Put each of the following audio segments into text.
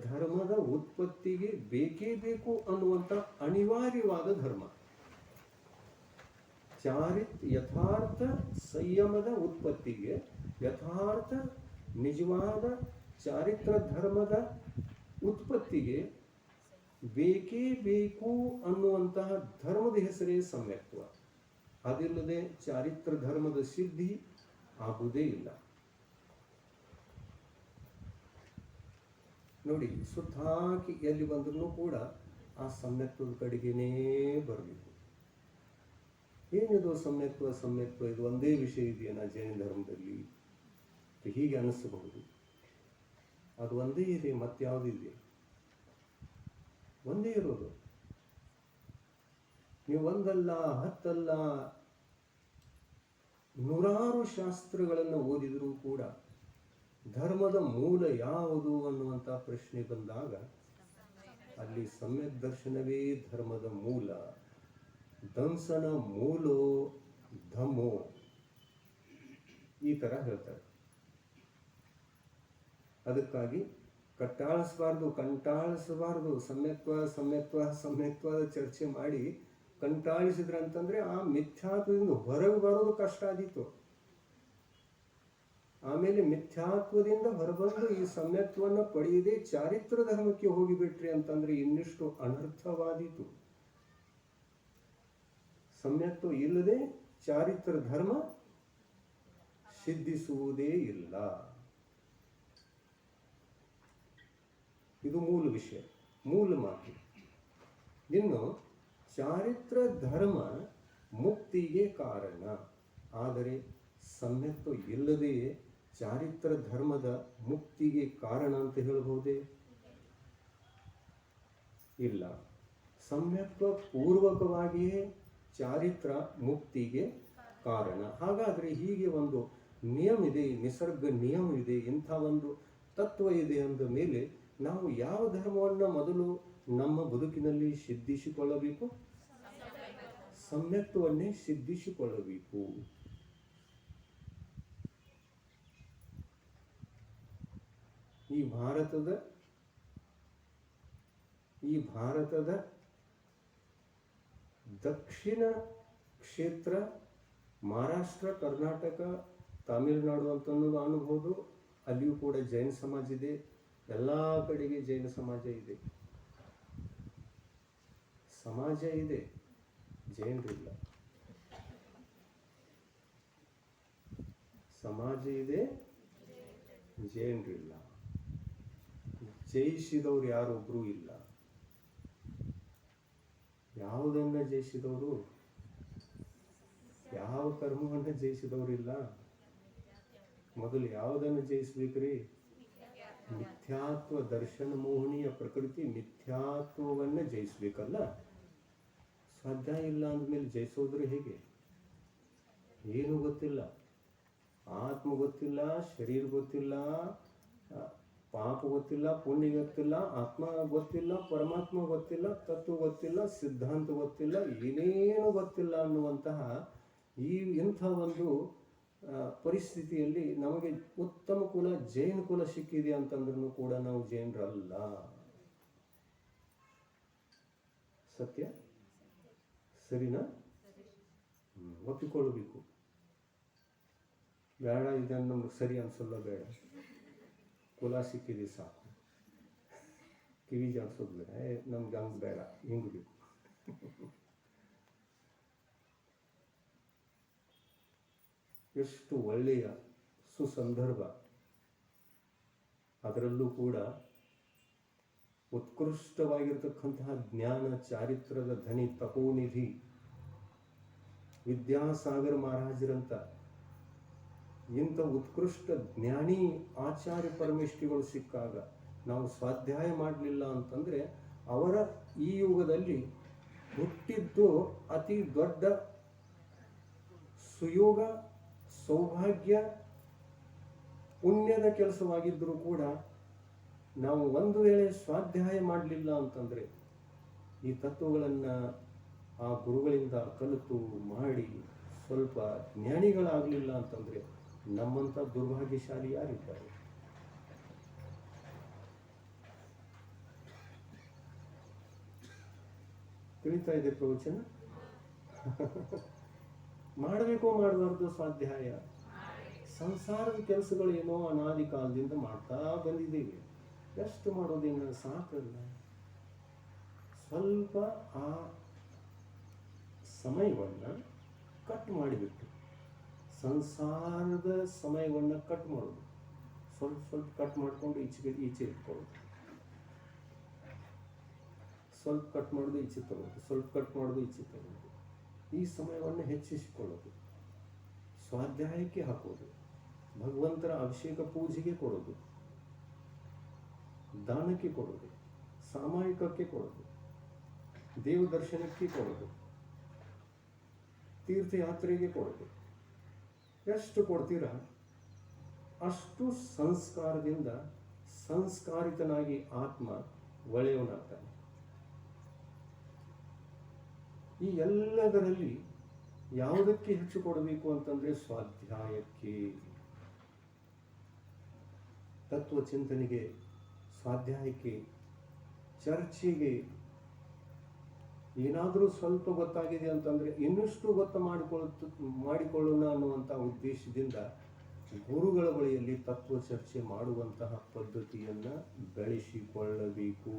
ಧರ್ಮದ ಉತ್ಪತ್ತಿಗೆ ಬೇಕೇ ಬೇಕು ಅನ್ನುವಂಥ ಅನಿವಾರ್ಯವಾದ ಧರ್ಮ. ಯಥಾರ್ಥ ಸಂಯಮದ ಉತ್ಪತ್ತಿಗೆ, ಯಥಾರ್ಥ ನಿಜವಾದ ಚಾರಿತ್ರ ಧರ್ಮದ ಉತ್ಪತ್ತಿಗೆ ಬೇಕೇ ಬೇಕು ಅನ್ನುವಂತಹ ಧರ್ಮದ ಹೆಸರೇ ಸಮ್ಯಕ್ತ್ವ. ಅದಿಲ್ಲದೆ ಚಾರಿತ್ರ ಧರ್ಮದ ಸಿದ್ಧಿ ಆಗುವುದೇ ಇಲ್ಲ. ನೋಡಿ, ಸುತ್ತಾಕಿ ಎಲ್ಲಿ ಬಂದ್ರೂ ಕೂಡ ಆ ಸಮ್ಯಕ್ತ್ವದ ಕಡೆಗೇನೇ ಬರಬೇಕು. ಏನಿದು ಸಮ್ಯಕ್ತ್ವ ಇದು ಒಂದೇ ವಿಷಯ ಇದೆಯಾ ಜೈನ ಧರ್ಮದಲ್ಲಿ? ಹೀಗೆ ಅನಿಸಬಹುದು. ಅದು ಒಂದೇ ಇದೆ, ಮತ್ಯಾವುದಿದೆ? ಒಂದೇ ಇರೋದು. ನೀವು ಒಂದಲ್ಲ, ಹತ್ತಲ್ಲ, ನೂರಾರು ಶಾಸ್ತ್ರಗಳನ್ನು ಓದಿದರೂ ಕೂಡ ಧರ್ಮದ ಮೂಲ ಯಾವುದು ಅನ್ನುವಂಥ ಪ್ರಶ್ನೆ ಬಂದಾಗ ಅಲ್ಲಿ ಸಮ್ಯಕ್ ದರ್ಶನವೇ ಧರ್ಮದ ಮೂಲ. ದಂಸನ ಮೂಲೋ ಧಮ್ಮೋ, ಈ ಥರ ಹೇಳ್ತಾರೆ. ಅದಕ್ಕಾಗಿ ಕಂಟಾಳಿಸಬಾರ್ದು. ಸಮ್ಯಕ್ತ್ವದ ಚರ್ಚೆ ಮಾಡಿ ಕಂಟಾಳಿಸಿದ್ರಂತಂದ್ರೆ ಆ ಮಿಥ್ಯಾತ್ವದಿಂದ ಹೊರಗೆ ಬರೋದು ಕಷ್ಟ ಆದೀತು. ಆಮೇಲೆ ಮಿಥ್ಯಾತ್ವದಿಂದ ಹೊರಬಂದು ಈ ಸಮ್ಯಕ್ತ್ವವನ್ನು ಪಡೆಯದೆ ಚಾರಿತ್ರ ಧರ್ಮಕ್ಕೆ ಹೋಗಿಬಿಟ್ರಿ ಅಂತಂದ್ರೆ ಇನ್ನಿಷ್ಟು ಅನರ್ಥವಾದೀತು. ಸಮ್ಯಕ್ತ್ವ ಇಲ್ಲದೆ ಚಾರಿತ್ರ ಧರ್ಮ ಸಿದ್ಧಿಸುವುದೇ ಇಲ್ಲ. ಇದು ಮೂಲ ವಿಷಯ, ಮೂಲ ಮಾತು. ಇನ್ನು ಚಾರಿತ್ರ ಧರ್ಮ ಮುಕ್ತಿಗೆ ಕಾರಣ, ಆದರೆ ಸಮ್ಯಕ್ತ್ವ ಇಲ್ಲದೆಯೇ ಚಾರಿತ್ರ ಧರ್ಮದ ಮುಕ್ತಿಗೆ ಕಾರಣ ಅಂತ ಹೇಳಬಹುದೇ? ಇಲ್ಲ. ಸಮ್ಯಕ್ತ್ವ ಪೂರ್ವಕವಾಗಿಯೇ ಚಾರಿತ್ರ ಮುಕ್ತಿಗೆ ಕಾರಣ. ಹಾಗಾದರೆ ಹೀಗೆ ಒಂದು ನಿಯಮ ಇದೆ, ನಿಸರ್ಗ ನಿಯಮ ಇದೆ, ಇಂಥ ಒಂದು ತತ್ವ ಇದೆ ಅಂದ ಮೇಲೆ ನಾವು ಯಾವ ಧರ್ಮವನ್ನು ಮೊದಲು ನಮ್ಮ ಬದುಕಿನಲ್ಲಿ ಸಿದ್ಧಿಸಿಕೊಳ್ಳಬೇಕು? ಸಮ್ಯಕ್ತ್ವವನ್ನೇ ಸಿದ್ಧಿಸಿಕೊಳ್ಳಬೇಕು. ಈ ಭಾರತದ ದಕ್ಷಿಣ ಕ್ಷೇತ್ರ ಮಹಾರಾಷ್ಟ್ರ, ಕರ್ನಾಟಕ, ತಮಿಳುನಾಡು ಅಂತ ಅನ್ಬೋದು. ಅಲ್ಲಿಯೂ ಕೂಡ ಜೈನ ಸಮಾಜ ಇದೆ. ಎಲ್ಲ ಕಡೆಗೆ ಜೈನ ಸಮಾಜ ಇದೆ, ಜೈನರಿಲ್ಲ. ಸಮಾಜ ಇದೆ, ಜೈನರಿಲ್ಲ. ಜಯಿಸಿದವರು ಯಾರೊಬ್ಬರೂ ಇಲ್ಲ. ಯಾವುದನ್ನ ಜಯಿಸಿದವರು, ಯಾವ ಕರ್ಮವನ್ನು ಜಯಿಸಿದವರಿಲ್ಲ. ಮೊದಲು ಯಾವುದನ್ನು ಜಯಿಸ್ಬೇಕ್ರಿ? ಮಿಥ್ಯಾತ್ವ ದರ್ಶನ ಮೋಹನೀಯ ಪ್ರಕೃತಿ ಮಿಥ್ಯಾತ್ವವನ್ನು ಜಯಿಸ್ಬೇಕಲ್ಲ. ಸ್ವಾಧ್ಯಾಯ ಇಲ್ಲ ಅಂದಮೇಲೆ ಜಯಿಸೋದ್ರೆ ಹೇಗೆ? ಏನು ಗೊತ್ತಿಲ್ಲ, ಆತ್ಮ ಗೊತ್ತಿಲ್ಲ, ಶರೀರ ಗೊತ್ತಿಲ್ಲ, ಪಾಪ ಗೊತ್ತಿಲ್ಲ, ಪುಣ್ಯ ಗೊತ್ತಿಲ್ಲ, ಆತ್ಮ ಗೊತ್ತಿಲ್ಲ, ಪರಮಾತ್ಮ ಗೊತ್ತಿಲ್ಲ, ತತ್ವ ಗೊತ್ತಿಲ್ಲ, ಸಿದ್ಧಾಂತ ಗೊತ್ತಿಲ್ಲ, ಏನೇನು ಗೊತ್ತಿಲ್ಲ ಅನ್ನುವಂತಹ ಇಂಥ ಒಂದು ಪರಿಸ್ಥಿತಿಯಲ್ಲಿ ನಮಗೆ ಉತ್ತಮ ಕುಲ ಜೈನ ಕುಲ ಸಿಕ್ಕಿದೆ ಅಂತಂದ್ರೂ ಕೂಡ ನಾವು ಜೈನರಲ್ಲ. ಸತ್ಯ ಸರಿನಾ? ಒಪ್ಪಿಕೊಳ್ಳಬೇಕು. ಬೇಡ, ಇದನ್ನು ನಮ್ಗೆ ಸರಿ ಅನ್ಸಲ್ಲ, ಬೇಡ, ಕುಲ ಸಿಕ್ಕಿದೆ ಸಾಕು, ಕಿವಿ ಜಾಡ್ಸೋದು ಬೇಡ, ನಮ್ಗೆ ಹಂಗೆ ಬೇಡ, ಹಿಂಗೆ ಬೇಕು. ಎಷ್ಟು ಒಳ್ಳೆಯ ಸುಸಂದರ್ಭ. ಅದರಲ್ಲೂ ಕೂಡ ಉತ್ಕೃಷ್ಟವಾಗಿರ್ತಕ್ಕಂತಹ ಜ್ಞಾನ ಚಾರಿತ್ರದ ಧನಿ ತಪೋನಿಧಿ ವಿದ್ಯಾಸಾಗರ ಮಹಾರಾಜರಂತ ಇಂಥ ಉತ್ಕೃಷ್ಟ ಜ್ಞಾನಿ ಆಚಾರ್ಯ ಪರಮೇಷ್ಠಿಗಳು ಸಿಕ್ಕಾಗ ನಾವು ಸ್ವಾಧ್ಯಾಯ ಮಾಡಲಿಲ್ಲ ಅಂತಂದರೆ ಅವರ ಈ ಯುಗದಲ್ಲಿ ಹುಟ್ಟಿದ್ದು ಅತಿ ದೊಡ್ಡ ಸುಯೋಗ, ಸೌಭಾಗ್ಯ, ಪುಣ್ಯದ ಕೆಲಸವಾಗಿದ್ದರೂ ಕೂಡ ನಾವು ಒಂದು ವೇಳೆ ಸ್ವಾಧ್ಯಾಯ ಮಾಡಲಿಲ್ಲ ಅಂತಂದರೆ, ಈ ತತ್ವಗಳನ್ನು ಆ ಗುರುಗಳಿಂದ ಕಲಿತು ಮಾಡಿ ಸ್ವಲ್ಪ ಜ್ಞಾನಿಗಳಾಗಲಿಲ್ಲ ಅಂತಂದರೆ ನಮ್ಮಂಥ ದುರ್ಭಾಗ್ಯಶಾಲಿ ಯಾರಿದ್ದಾರೆ? ತಿಳಿತಾ ಇದೆ ಪ್ರವಚನ? ಮಾಡಬೇಕೋ ಮಾಡಬಾರ್ದು ಸ್ವಾಧ್ಯಾಯ? ಸಂಸಾರದ ಕೆಲಸಗಳು ಏನೋ ಅನಾದಿ ಕಾಲದಿಂದ ಮಾಡ್ತಾ ಬಂದಿದ್ದೀವಿ, ಎಷ್ಟು ಮಾಡೋದೇನು ಸಾಕಲ್ಲ. ಸ್ವಲ್ಪ ಆ ಸಮಯವನ್ನು ಕಟ್ ಮಾಡಿಬಿಟ್ಟು, ಸಂಸಾರದ ಸಮಯವನ್ನು ಕಟ್ ಮಾಡೋದು, ಸ್ವಲ್ಪ ಸ್ವಲ್ಪ ಕಟ್ ಮಾಡಿಕೊಂಡು ಈಚೆ ಇಟ್ಕೊಳ್ಳೋದು, ಸ್ವಲ್ಪ ಕಟ್ ಮಾಡೋದು ಈಚೆ ತಗೊಳ್ಳೋದು, ಸ್ವಲ್ಪ ಕಟ್ ಮಾಡೋದು ಈಚೆ ತಗೊಳ್ಳೋದು, ಈ ಸಮಯವನ್ನು ಹೆಚ್ಚಿಸಿಕೊಳ್ಳೋದು, ಸ್ವಾಧ್ಯಾಯಕ್ಕೆ ಹಾಕೋದು, ಭಗವಂತರ ಅಭಿಷೇಕ ಪೂಜೆಗೆ ಕೊಡೋದು, ದಾನಕ್ಕೆ ಕೊಡೋದು, ಸಾಮಾಯಿಕಕ್ಕೆ ಕೊಡೋದು, ದೇವ ದರ್ಶನಕ್ಕೆ ಕೊಡೋದು, ತೀರ್ಥಯಾತ್ರೆಗೆ ಕೊಡೋದು. ಎಷ್ಟು ಕೊಡ್ತೀರಾ ಅಷ್ಟು ಸಂಸ್ಕಾರದಿಂದ ಸಂಸ್ಕಾರಿತನಾಗಿ ಆತ್ಮ ಒಳ್ಳೆಯವನಾಗ್ತಾನೆ. ಈ ಎಲ್ಲದರಲ್ಲಿ ಯಾವುದಕ್ಕೆ ಹೆಚ್ಚು ಕೊಡಬೇಕು ಅಂತಂದ್ರೆ ಸ್ವಾಧ್ಯಾಯಕ್ಕೆ, ತತ್ವಚಿಂತನೆಗೆ, ಸ್ವಾಧ್ಯಾಯಕ್ಕೆ, ಚರ್ಚೆಗೆ. ಏನಾದರೂ ಸ್ವಲ್ಪ ಗೊತ್ತಾಗಿದೆ ಅಂತಂದ್ರೆ ಇನ್ನಷ್ಟು ಗೊತ್ತು ಮಾಡಿಕೊಳ್ಳೋಣ ಅನ್ನುವಂಥ ಉದ್ದೇಶದಿಂದ ಗುರುಗಳ ಬಳಿಯಲ್ಲಿ ತತ್ವ ಚರ್ಚೆ ಮಾಡುವಂತಹ ಪದ್ಧತಿಯನ್ನು ಬೆಳೆಸಿಕೊಳ್ಳಬೇಕು.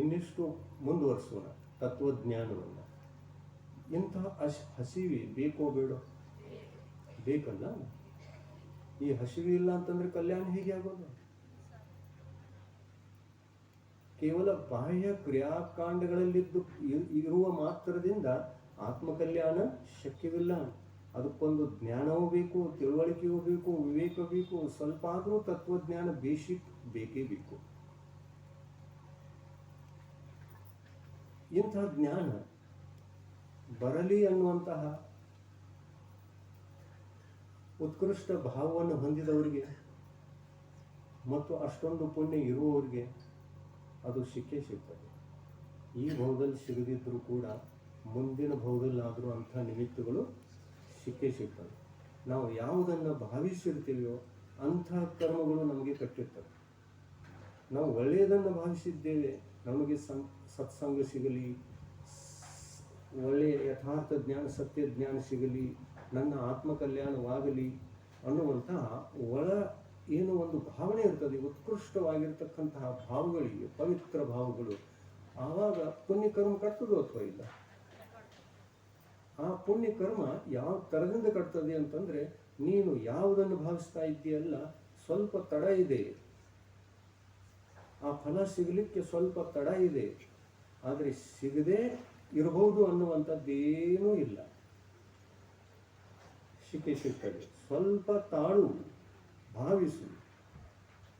ಇನ್ನಿಷ್ಟು ಮುಂದುವರಿಸೋಣ ತತ್ವಜ್ಞಾನವನ್ನು. ಇಂತಹ ಹಸಿವೆ ಬೇಕೋ ಬೇಡೋ? ಬೇಕಲ್ಲ. ಈ ಹಸಿವೆ ಇಲ್ಲ ಅಂತಂದ್ರೆ ಕಲ್ಯಾಣ ಹೇಗೆ ಆಗೋದು? ಕೇವಲ ಬಾಹ್ಯ ಕ್ರಿಯಾಕಾಂಡಗಳಲ್ಲಿದ್ದು ಇರುವ ಮಾತ್ರದಿಂದ ಆತ್ಮಕಲ್ಯಾಣ ಶಕ್ಯವಿಲ್ಲ. ಅದಕ್ಕೊಂದು ಜ್ಞಾನವೂ ಬೇಕು, ತಿಳುವಳಿಕೆಯೂ ಬೇಕು, ವಿವೇಕ ಬೇಕು, ಸ್ವಲ್ಪ ಆದರೂ ತತ್ವಜ್ಞಾನ ಬೇಸಿಕ್ ಬೇಕೇ ಬೇಕು. ಇಂತಹ ಜ್ಞಾನ ಬರಲಿ ಅನ್ನುವಂತಹ ಉತ್ಕೃಷ್ಟ ಭಾವವನ್ನು ಹೊಂದಿದವರಿಗೆ ಮತ್ತು ಅಷ್ಟೊಂದು ಪುಣ್ಯ ಇರುವವರಿಗೆ ಅದು ಸಿಕ್ಕೇ ಸಿಗ್ತದೆ. ಈ ಭಾವದಲ್ಲಿ ಸಿಗದಿದ್ದರೂ ಕೂಡ ಮುಂದಿನ ಭಾವದಲ್ಲಾದರೂ ಅಂಥ ನಿಮಿತ್ತಗಳು ಸಿಕ್ಕೇ ಸಿಗ್ತವೆ. ನಾವು ಯಾವುದನ್ನು ಭಾವಿಸಿರ್ತೀವೋ ಅಂಥ ಕರ್ಮಗಳು ನಮಗೆ ಕಟ್ಟಿರ್ತವೆ. ನಾವು ಒಳ್ಳೆಯದನ್ನು ಭಾವಿಸಿದ್ದೇವೆ, ನಮಗೆ ಸತ್ಸಂಗ ಸಿಗಲಿ, ಒಳ್ಳೆಯ ಯಥಾರ್ಥ ಜ್ಞಾನ, ಸತ್ಯ ಜ್ಞಾನ ಸಿಗಲಿ, ನನ್ನ ಆತ್ಮಕಲ್ಯಾಣವಾಗಲಿ ಅನ್ನುವಂತಹ ಒಳ ಏನೋ ಒಂದು ಭಾವನೆ ಇರ್ತದೆ. ಉತ್ಕೃಷ್ಟವಾಗಿರ್ತಕ್ಕಂತಹ ಭಾವಗಳಿಗೆ, ಪವಿತ್ರ ಭಾವಗಳು, ಆವಾಗ ಪುಣ್ಯಕರ್ಮ ಕಟ್ಟೋದು ಅಥವಾ ಇಲ್ಲ? ಆ ಪುಣ್ಯಕರ್ಮ ಯಾವ ಥರದಿಂದ ಕಟ್ತದೆ ಅಂತಂದ್ರೆ, ನೀನು ಯಾವುದನ್ನು ಭಾವಿಸ್ತಾ ಇದ್ದೀಯಲ್ಲ ಸ್ವಲ್ಪ ತಡ ಇದೆ, ಆ ಫಲ ಸಿಗಲಿಕ್ಕೆ ಸ್ವಲ್ಪ ತಡ ಇದೆ, ಆದರೆ ಸಿಗದೆ ಇರಬಹುದು ಅನ್ನುವಂಥದ್ದೇನೂ ಇಲ್ಲ, ಸಿಗ್ತದೆ. ಸ್ವಲ್ಪ ತಾಳು, ಭಾವಿಸು,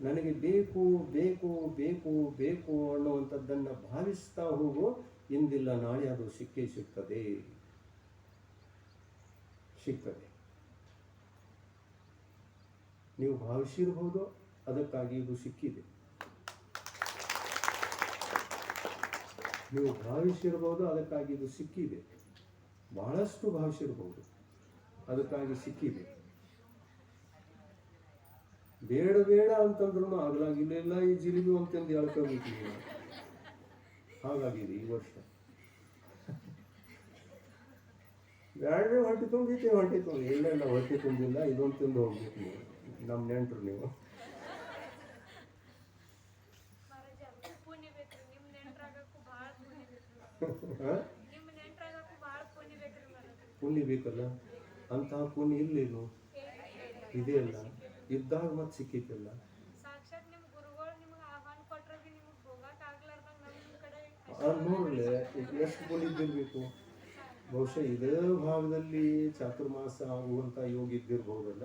ನನಗೆ ಬೇಕು ಬೇಕು ಬೇಕು ಬೇಕು ಅನ್ನುವಂಥದ್ದನ್ನು ಭಾವಿಸ್ತಾ ಹೋಗೋ, ಇಂದಿಲ್ಲ ನಾಳೆ ಅದು ಸಿಗ್ತದೆ. ನೀವು ಭಾವಿಸಿರಬಹುದು, ಅದಕ್ಕಾಗಿ ಇದು ಸಿಕ್ಕಿದೆ. ನೀವು ಭಾವಿಸಿರಬಹುದು, ಅದಕ್ಕಾಗಿ ಇದು ಸಿಕ್ಕಿದೆ. ಬಹಳಷ್ಟು ಭಾವಿಸಿರಬಹುದು, ಅದಕ್ಕಾಗಿ ಸಿಕ್ಕಿದೆ. ಬೇಡ ಬೇಡ ಅಂತಂದ್ರೂ ಆಗ್ಲಾಗಿಲ್ಲ, ಈ ಜಿಲಿಬಿ ಅಂತಂದು ಹೇಳ್ಕೋಬೇಕು. ಹಾಗಾಗಿದೆ ಈ ವರ್ಷ. ಬೇಡ್ರೆ ಹೊಟ್ಟೆ ತುಂಬಿತೆ, ಇಲ್ಲ ಹೊಟ್ಟೆ ತುಂಬಿಲ್ಲ, ಇದೊಂದು ತಿಂದು ಹೋಗ್ಬೇಕು ನೀವು, ನಮ್ಮ ನೆಂಟರು ನೀವು. ಪುಣ್ಯ ಬೇಕಲ್ಲ, ಅಂತಹ ಪುಣ್ಯ ಇಲ್ಲೇನು ಇದೆ ಅಲ್ಲ, ಇದ್ದಾಗ ಮತ್ತೆ ಸಿಕ್ಕಿತ್ತಲ್ಲ. ನೋಡ್ಲೆ ಎಷ್ಟು ಪುಣ್ಯ ಇದ್ದಿರ್ಬೇಕು. ಬಹುಶಃ ಇದೇ ಭಾಗದಲ್ಲಿ ಚಾತುರ್ಮಾಸ ಆಗುವಂತ ಯೋಗ ಇದ್ದಿರ್ಬಹುದಲ್ಲ,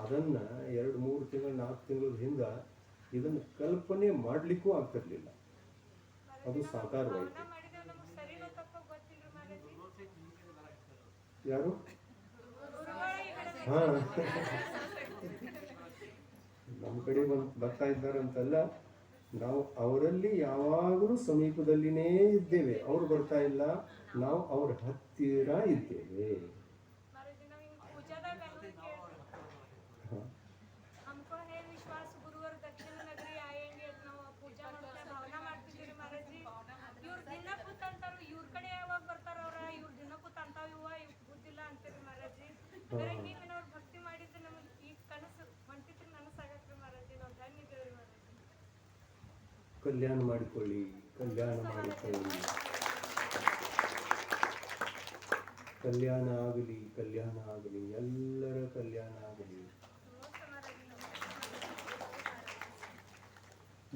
ಅದನ್ನ 2-3 ತಿಂಗಳು 4 ತಿಂಗಳ ಹಿಂದ ಇದನ್ನ ಕಲ್ಪನೆ ಮಾಡ್ಲಿಕ್ಕೂ ಆಗ್ತಿರ್ಲಿಲ್ಲ. ಅದು ಸಾಕಾರವಾಯಿತು. ಯಾರು? ಹಾ, ನಮ್ಮ ಕಡೆ ಬರ್ತಾ ಇದ್ದಾರಂತಲ್ಲ, ನಾವು ಅವರಲ್ಲಿ ಯಾವಾಗಲೂ ಸಮೀಪದಲ್ಲಿನೇ ಇದ್ದೇವೆ. ಅವ್ರು ಬರ್ತಾ ಇಲ್ಲ, ನಾವು ಅವ್ರ ಹತ್ತಿರ ಇದ್ದೇವೆ. ಹಾ. ಭಕ್ತಿ ಮಾಡಿದ್ದು ನಮಗೆ ಈ ಕನಸು ಹೊಂಟಿದ್ರೆ ನನಸಾಗಕ್ಕೆ ಮಾರಾಜಿ ನಾವು ಧನ್ಯದೇವ್ರಿ ಮಾರಾಜಿ. ಕಲ್ಯಾಣ ಮಾಡಿಕೊಳ್ಳಿ, ಕಲ್ಯಾಣ ಮಾಡಿಕೊಳ್ಳಿ, ಕಲ್ಯಾಣ ಆಗಲಿ, ಕಲ್ಯಾಣ ಆಗಲಿ, ಎಲ್ಲರ ಕಲ್ಯಾಣ ಆಗಲಿ.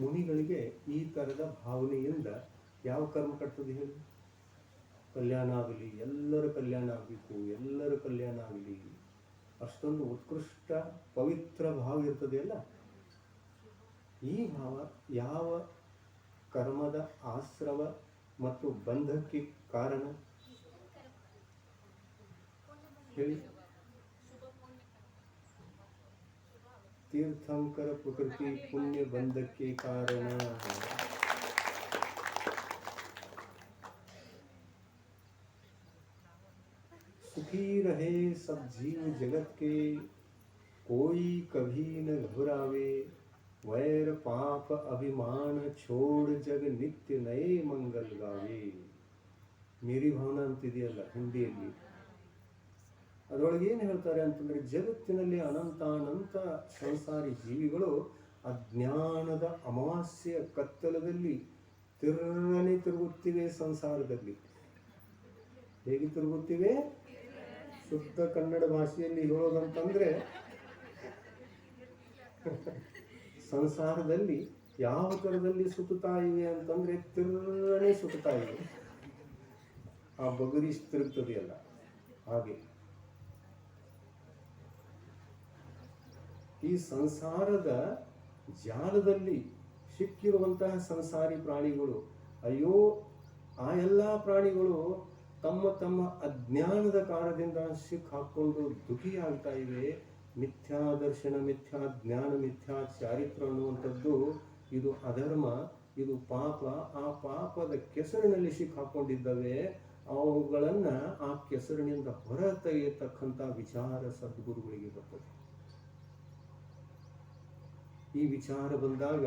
ಮುನಿಗಳಿಗೆ ಈ ಥರದ ಭಾವನೆಯಿಂದ ಯಾವ ಕರ್ಮ ಕಟ್ತದೆ ಹೇಳಿ? ಕಲ್ಯಾಣ ಆಗಲಿ, ಎಲ್ಲರ ಕಲ್ಯಾಣ ಆಗಬೇಕು, ಎಲ್ಲರ ಕಲ್ಯಾಣ ಆಗಲಿ, ಅಷ್ಟೊಂದು ಉತ್ಕೃಷ್ಟ ಪವಿತ್ರ ಭಾವ ಇರ್ತದೆ ಅಲ್ಲ. ಈ ಭಾವ ಯಾವ ಕರ್ಮದ ಆಶ್ರವ ಮತ್ತು ಬಂಧಕ್ಕೆ ಕಾರಣ ಹೇಳಿ? ತೀರ್ಥಂಕರ ಪ್ರಕೃತಿ ಪುಣ್ಯ ಬಂಧಕ್ಕೆ ಕಾರಣ. सुखी रहे सब जीव जगत के, कोई कभी न घबरावे, वैर पाप अभिमान छोड़ जग नित्य नए मंगल गावे. ಮೇರಿ ಭಾವನಾ ಅಂತಿದೆಯಲ್ಲ ಹಿಂದಿಯಲ್ಲಿ, ಅದರೊಳಗೆ ಏನು ಹೇಳ್ತಾರೆ ಅಂತಂದ್ರೆ, ಜಗತ್ತಿನಲ್ಲಿ ಅನಂತ ಸಂಸಾರಿ ಜೀವಿಗಳು ಅಜ್ಞಾನದ ಅಮಾವಾಸ್ಯೆಯ ಕತ್ತಲದಲ್ಲಿ ತಿರುಗುತ್ತಿವೆ ಸಂಸಾರದಲ್ಲಿ. ಹೇಗೆ ತಿರುಗುತ್ತಿವೆ? ಶುದ್ಧ ಕನ್ನಡ ಭಾಷೆಯಲ್ಲಿ ಹೇಳೋದಂತಂದ್ರೆ, ಸಂಸಾರದಲ್ಲಿ ಯಾವ ಥರದಲ್ಲಿ ಸುತ್ತುತ್ತಾ ಇವೆ ಅಂತಂದ್ರೆ ತಿರುಗನೆ ಸುತ್ತುತ್ತಾ ಇವೆ. ಆ ಬಗುರಿ ತಿರುಗ್ತದೆಯಲ್ಲ ಹಾಗೆ. ಈ ಸಂಸಾರದ ಜಾಲದಲ್ಲಿ ಸಿಕ್ಕಿರುವಂತಹ ಸಂಸಾರಿ ಪ್ರಾಣಿಗಳು, ಅಯ್ಯೋ ಆ ಎಲ್ಲ ಪ್ರಾಣಿಗಳು ತಮ್ಮ ತಮ್ಮ ಅಜ್ಞಾನದ ಕಾರಣದಿಂದ ಸಿಕ್ಕಾಕೊಂಡು ದುಃಖಿಯಾಗ್ತಾ ಇವೆ. ಮಿಥ್ಯಾ ದರ್ಶನ, ಮಿಥ್ಯಾ ಜ್ಞಾನ, ಮಿಥ್ಯಾ ಚಾರಿತ್ರ ಅನ್ನುವಂಥದ್ದು ಇದು ಅಧರ್ಮ, ಇದು ಪಾಪ. ಆ ಪಾಪದ ಕೆಸರಿನಲ್ಲಿ ಸಿಕ್ಕಾಕೊಂಡಿದ್ದಾವೆ. ಅವುಗಳನ್ನ ಆ ಕೆಸರಿನಿಂದ ಹೊರ ತೆಗೆಯತಕ್ಕಂಥ ವಿಚಾರ ಸದ್ಗುರುಗಳಿಗೆ ಬರ್ತದೆ. ಈ ವಿಚಾರ ಬಂದಾಗ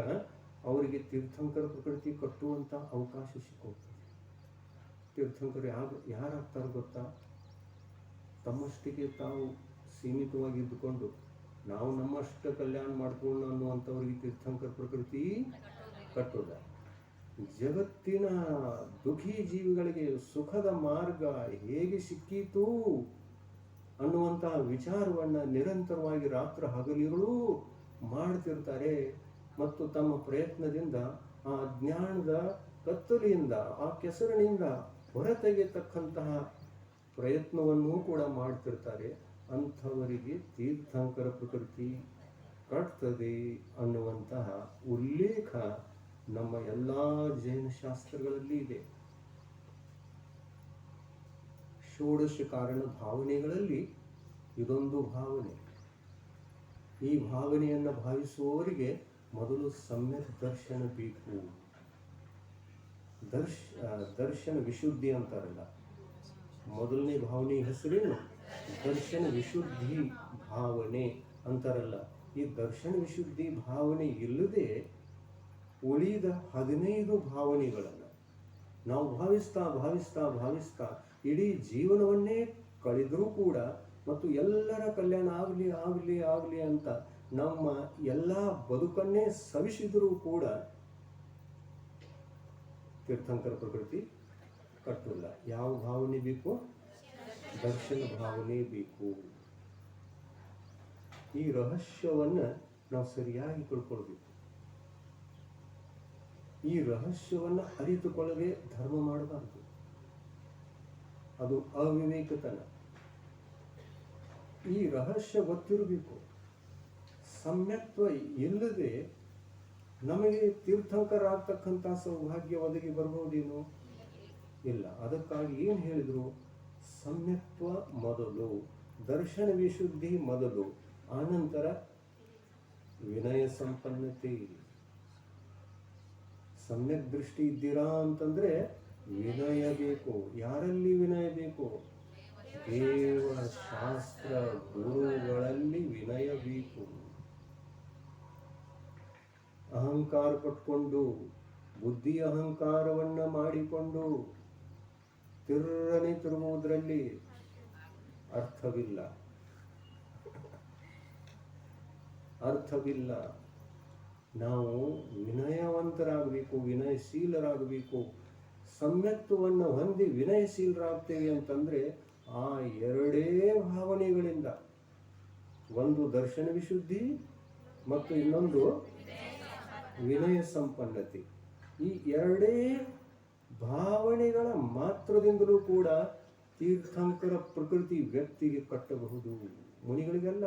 ಅವರಿಗೆ ತೀರ್ಥಂಕರ ಪ್ರಕೃತಿ ಕಟ್ಟುವಂತ ಅವಕಾಶ ಸಿಕ್ಕೋಗ್ತದೆ. ತೀರ್ಥಂಕರು ಯಾರಾಗ್ತಾರೆ ಗೊತ್ತಾ? ತಮ್ಮಷ್ಟಿಗೆ ತಾವು ಸೀಮಿತವಾಗಿದ್ದುಕೊಂಡು ನಾವು ನಮ್ಮಷ್ಟ ಕಲ್ಯಾಣ ಮಾಡ್ಕೊಂಡು ಅನ್ನುವಂಥವ್ರಿಗೆ ತೀರ್ಥಂಕರ ಪ್ರಕೃತಿ ಕಟ್ಟೋದ. ಜಗತ್ತಿನ ದುಃಖಿ ಜೀವಿಗಳಿಗೆ ಸುಖದ ಮಾರ್ಗ ಹೇಗೆ ಸಿಕ್ಕೀತು ಅನ್ನುವಂತಹ ವಿಚಾರವನ್ನ ನಿರಂತರವಾಗಿ ರಾತ್ರ ಹಗಲಿಗಳು ಮಾಡ್ತಿರ್ತಾರೆ. ಮತ್ತು ತಮ್ಮ ಪ್ರಯತ್ನದಿಂದ ಆ ಜ್ಞಾನದ ಕತ್ತಲೆಯಿಂದ, ಆ ಕೆಸರಿನಿಂದ ಹೊರತೆಗೆತಕ್ಕಂತಹ ಪ್ರಯತ್ನವನ್ನೂ ಕೂಡ ಮಾಡ್ತಿರ್ತಾರೆ. ಅಂಥವರಿಗೆ ತೀರ್ಥಂಕರ ಪ್ರಕೃತಿ ಕಟ್ತದೆ ಅನ್ನುವಂತಹ ಉಲ್ಲೇಖ ನಮ್ಮ ಎಲ್ಲ ಜೈನ ಶಾಸ್ತ್ರಗಳಲ್ಲಿ ಇದೆ. ಷೋಡಶ ಕಾರಣ ಭಾವನೆಗಳಲ್ಲಿ ಇದೊಂದು ಭಾವನೆ. ಈ ಭಾವನೆಯನ್ನು ಭಾವಿಸುವವರಿಗೆ ಮೊದಲು ಸಮ್ಯಕ್ ದರ್ಶನ ಬೇಕು. ದರ್ಶನ ವಿಶುದ್ಧಿ ಅಂತಾರಲ್ಲ, ಮೊದಲನೇ ಭಾವನೆ ಹೆಸರೇನು? ದರ್ಶನ ವಿಶುದ್ಧಿ ಭಾವನೆ ಅಂತಾರಲ್ಲ. ಈ ದರ್ಶನ ವಿಶುದ್ಧಿ ಭಾವನೆ ಇಲ್ಲದೆ ಉಳಿದ 15 ಭಾವನೆಗಳನ್ನು ನಾವು ಭಾವಿಸ್ತಾ ಭಾವಿಸ್ತಾ ಭಾವಿಸ್ತಾ ಇಡೀ ಜೀವನವನ್ನೇ ಕಳೆದರೂ ಕೂಡ, ಮತ್ತು ಎಲ್ಲರ ಕಲ್ಯಾಣ ಆಗಲಿ ಆಗಲಿ ಆಗಲಿ ಅಂತ ನಮ್ಮ ಎಲ್ಲ ಬದುಕನ್ನೇ ಸವಿಸಿದರೂ ಕೂಡ ತೀರ್ಥಂಕರ ಪ್ರಕೃತಿ ಕಟ್ಟಲ್ಲ. ಯಾವ ಭಾವನೆ ಬೇಕು? ದರ್ಶನ ಭಾವನೆ ಬೇಕು. ಈ ರಹಸ್ಯವನ್ನ ನಾವು ಸರಿಯಾಗಿ ತಿಳ್ಕೊಳ್ಬೇಕು. ಈ ರಹಸ್ಯವನ್ನ ಅರಿತುಕೊಳ್ಳದೆ ಧರ್ಮ ಮಾಡಬಾರದು. ಅದು ಅವಿವೇಕತನ. ಈ ರಹಸ್ಯ ಗೊತ್ತಿರಬೇಕು. ಸಮ್ಯಕ್ತ್ವ ಇಲ್ಲದೆ ನಮಗೆ ತೀರ್ಥಂಕರಾಗ್ತಕ್ಕಂಥ ಸೌಭಾಗ್ಯ ಒದಗಿ ಬರ್ಬೋದೇನೋ? ಇಲ್ಲ. ಅದಕ್ಕಾಗಿ ಏನು ಹೇಳಿದ್ರು? ಸಮ್ಯಕ್ತ್ವ ಮೊದಲು, ದರ್ಶನ ವಿಶುದ್ಧಿ ಮೊದಲು, ಆನಂತರ ವಿನಯ ಸಂಪನ್ನತೆ. ಸಮ್ಯಕ್ ದೃಷ್ಟಿ ಇದ್ದೀರಾ ಅಂತಂದ್ರೆ ವಿನಯ ಬೇಕು. ಯಾರಲ್ಲಿ ವಿನಯ ಬೇಕು? ದೇವ ಶಾಸ್ತ್ರ ಗುರುಗಳಲ್ಲಿ ವಿನಯ ಬೇಕು. ಅಹಂಕಾರ ಪಟ್ಕೊಂಡು, ಬುದ್ಧಿ ಅಹಂಕಾರವನ್ನ ಮಾಡಿಕೊಂಡು ತಿರುವುದರಲ್ಲಿ ಅರ್ಥವಿಲ್ಲ. ಅರ್ಥವಿಲ್ಲ. ನಾವು ವಿನಯವಂತರಾಗಬೇಕು, ವಿನಯಶೀಲರಾಗಬೇಕು. ಸಮ್ಯಕ್ತವನ್ನು ಹೊಂದಿ ವಿನಯಶೀಲರಾಗ್ತೇವೆ ಅಂತಂದರೆ ಆ ಎರಡೇ ಭಾವನೆಗಳಿಂದ, ಒಂದು ದರ್ಶನ ವಿಶುದ್ಧಿ ಮತ್ತು ಇನ್ನೊಂದು ವಿನಯ ಸಂಪನ್ನತೆ, ಈ ಎರಡೇ ಭಾವನೆಗಳ ಮಾತ್ರದಿಂದಲೂ ಕೂಡ ತೀರ್ಥಂಕರ ಪ್ರಕೃತಿ ವ್ಯಕ್ತಿಗೆ ಕಟ್ಟಬಹುದು. ಮುನಿಗಳಿಗಲ್ಲ,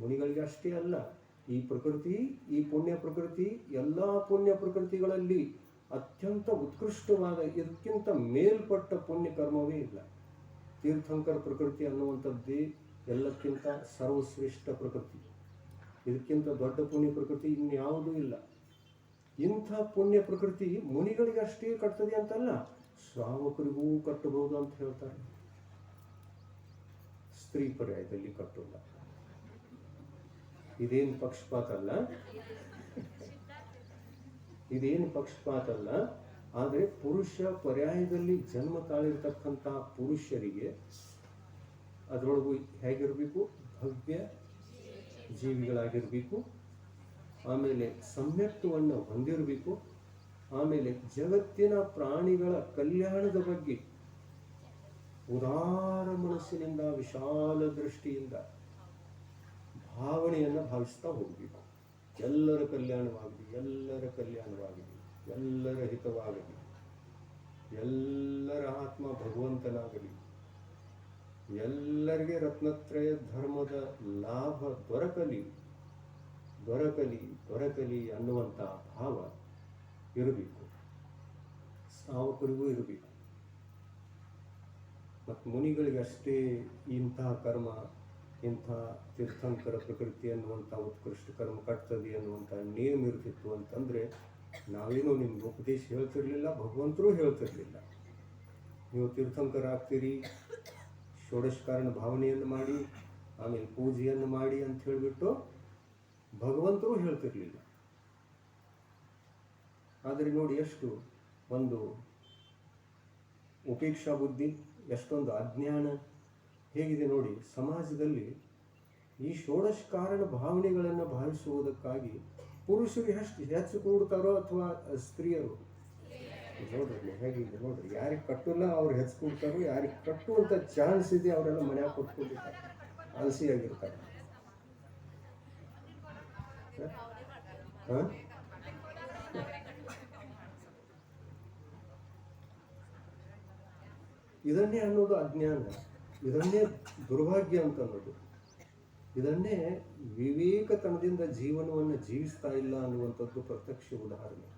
ಮುನಿಗಳಿಗೆ ಅಷ್ಟೇ ಅಲ್ಲ, ಈ ಪ್ರಕೃತಿ, ಈ ಪುಣ್ಯ ಪ್ರಕೃತಿ, ಎಲ್ಲ ಪುಣ್ಯ ಪ್ರಕೃತಿಗಳಲ್ಲಿ ಅತ್ಯಂತ ಉತ್ಕೃಷ್ಟವಾದ, ಇದಕ್ಕಿಂತ ಮೇಲ್ಪಟ್ಟ ಪುಣ್ಯ ಕರ್ಮವೇ ಇಲ್ಲ. ತೀರ್ಥಂಕರ ಪ್ರಕೃತಿ ಅನ್ನುವಂಥದ್ದೇ ಎಲ್ಲಕ್ಕಿಂತ ಸರ್ವಶ್ರೇಷ್ಠ ಪ್ರಕೃತಿ. ಇದಕ್ಕಿಂತ ದೊಡ್ಡ ಪುಣ್ಯ ಪ್ರಕೃತಿ ಇನ್ಯಾವುದೂ ಇಲ್ಲ. ಇಂಥ ಪುಣ್ಯ ಪ್ರಕೃತಿ ಮುನಿಗಳಿಗೆ ಅಷ್ಟೇ ಕಟ್ತದೆ ಅಂತಲ್ಲ, ಶ್ರಾವಕರಿಗೂ ಕಟ್ಟಬಹುದು ಅಂತ ಹೇಳ್ತಾರೆ. ಸ್ತ್ರೀ ಪರ್ಯಾಯದಲ್ಲಿ ಕಟ್ಟೋಲ್ಲ. ಇದೇನು ಪಕ್ಷಪಾತ ಅಲ್ಲ, ಇದೇನು ಪಕ್ಷಪಾತ ಅಲ್ಲ. ಆದರೆ ಪುರುಷ ಪರ್ಯಾಯದಲ್ಲಿ ಜನ್ಮ ತಾಳಿರ್ತಕ್ಕಂಥ ಪುರುಷರಿಗೆ ಅದರೊಳಗೂ ಹೇಗಿರಬೇಕು? ಭವ್ಯ ಜೀವಿಗಳಾಗಿರಬೇಕು. ಆಮೇಲೆ ಸಮ್ಯಕ್ತವನ್ನು ಹೊಂದಿರಬೇಕು. ಆಮೇಲೆ ಜಗತ್ತಿನ ಪ್ರಾಣಿಗಳ ಕಲ್ಯಾಣದ ಬಗ್ಗೆ ಉದಾರ ಮನಸ್ಸಿನಿಂದ, ವಿಶಾಲ ದೃಷ್ಟಿಯಿಂದ ಭಾವನೆಯನ್ನು ಭಾವಿಸ್ತಾ ಹೋಗಬೇಕು. ಎಲ್ಲರ ಕಲ್ಯಾಣವಾಗಲಿ, ಎಲ್ಲರ ಕಲ್ಯಾಣವಾಗಲಿ, ಎಲ್ಲರ ಹಿತವಾಗಲಿ, ಎಲ್ಲರ ಆತ್ಮ ಭಗವಂತನಾಗಲಿ, ಎಲ್ಲರಿಗೆ ರತ್ನತ್ರಯ ಧರ್ಮದ ಲಾಭ ದೊರಕಲಿ ದೊರಕಲಿ ದೊರಕಲಿ ಅನ್ನುವಂಥ ಭಾವ ಇರಬೇಕು. ಶ್ರಾವಕರಿಗೂ ಇರಬೇಕು. ಮತ್ತು ಮುನಿಗಳಿಗೆ ಅಷ್ಟೇ ಇಂತಹ ಕರ್ಮ, ಇಂಥ ತೀರ್ಥಂಕರ ಪ್ರಕೃತಿ ಅನ್ನುವಂಥ ಉತ್ಕೃಷ್ಟ ಕರ್ಮ ಕಟ್ತದೆ ಅನ್ನುವಂಥ ನಿಯಮ ಇರ್ತಿತ್ತು ಅಂತಂದರೆ ನಾವೇನೋ ನಿಮ್ಗೆ ಉಪದೇಶ ಹೇಳ್ತಿರ್ಲಿಲ್ಲ, ಭಗವಂತರೂ ಹೇಳ್ತಿರ್ಲಿಲ್ಲ. ನೀವು ತೀರ್ಥಂಕರ ಆಗ್ತೀರಿ, ಷೋಡಶ ಕಾರಣ ಭಾವನೆಯನ್ನು ಮಾಡಿ, ಆಮೇಲೆ ಪೂಜೆಯನ್ನು ಮಾಡಿ ಅಂತ ಹೇಳಿಬಿಟ್ಟು ಭಗವಂತರೂ ಹೇಳ್ತಿರ್ಲಿಲ್ಲ. ಆದರೆ ನೋಡಿ ಎಷ್ಟು ಒಂದು ಉಪೇಕ್ಷಾ ಬುದ್ಧಿ, ಎಷ್ಟೊಂದು ಅಜ್ಞಾನ ಹೇಗಿದೆ ನೋಡಿ. ಸಮಾಜದಲ್ಲಿ ಈ ಷೋಡಶ ಕಾರಣ ಭಾವನೆಗಳನ್ನು ಭಾವಿಸುವುದಕ್ಕಾಗಿ ಪುರುಷರು ಹೆಚ್ಚು ಕೂಡ್ತಾರೋ ಅಥವಾ ಸ್ತ್ರೀಯರು? ನೋಡ್ರಿ ಹೇಗಿದೆ ನೋಡ್ರಿ. ಯಾರಿಗೆ ಕಟ್ಟಲ್ಲ ಅವ್ರು ಹೆಚ್ಚು ಕೂಡ್ತಾರೋ, ಯಾರಿಗೆ ಕಟ್ಟುವಂಥ ಚಾನ್ಸ್ ಇದೆ ಅವರೆಲ್ಲ ಮನ್ಯಾಗ ಕೊಟ್ಕೊಂಡಿರ್ತಾರೆ, ಆಲಸಿಯಾಗಿರ್ತಾರೆ. ಇದನ್ನೇ ಅನ್ನೋದು ಅಜ್ಞಾನ, ಇದನ್ನೇ ದುರ್ಭಾಗ್ಯ ಅಂತ ಅನ್ನೋದು, ಇದನ್ನೇ ವಿವೇಕತನದಿಂದ ಜೀವನವನ್ನು ಜೀವಿಸ್ತಾ ಇಲ್ಲ ಅನ್ನುವಂಥದ್ದು ಪ್ರತ್ಯಕ್ಷ ಉದಾಹರಣೆ.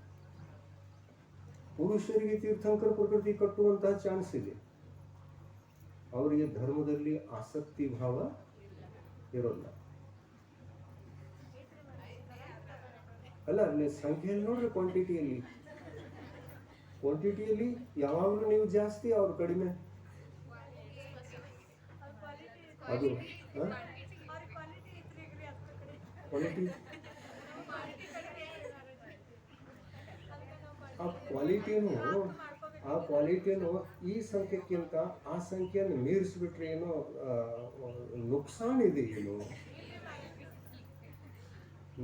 ಪುರುಷರಿಗೆ ತೀರ್ಥಂಕರ ಪ್ರಕೃತಿ ಕಟ್ಟುವಂತಹ ಚಾನ್ಸ್ ಇದೆ, ಅವರಿಗೆ ಧರ್ಮದಲ್ಲಿ ಆಸಕ್ತಿ ಭಾವ ಇರೋಲ್ಲ. ಅಲ್ಲ, ಅಲ್ಲಿ ಸಂಖ್ಯೆಯಲ್ಲಿ ನೋಡ್ರಿ, ಕ್ವಾಂಟಿಟಿಯಲ್ಲಿ ಯಾವಾಗಲೂ ನೀವು ಜಾಸ್ತಿ, ಅವ್ರು ಕಡಿಮೆ. ಅದು ಕ್ವಾಲಿಟಿ, ಆ ಕ್ವಾಲಿಟಿಯನ್ನು ಈ ಸಂಖ್ಯೆಕ್ಕಿಂತ ಆ ಸಂಖ್ಯೆಯನ್ನು ಮೀರಿಸಿಬಿಟ್ರೆ ಏನೋ ನುಕ್ಸಾನ್ ಇದೆ. ಏನು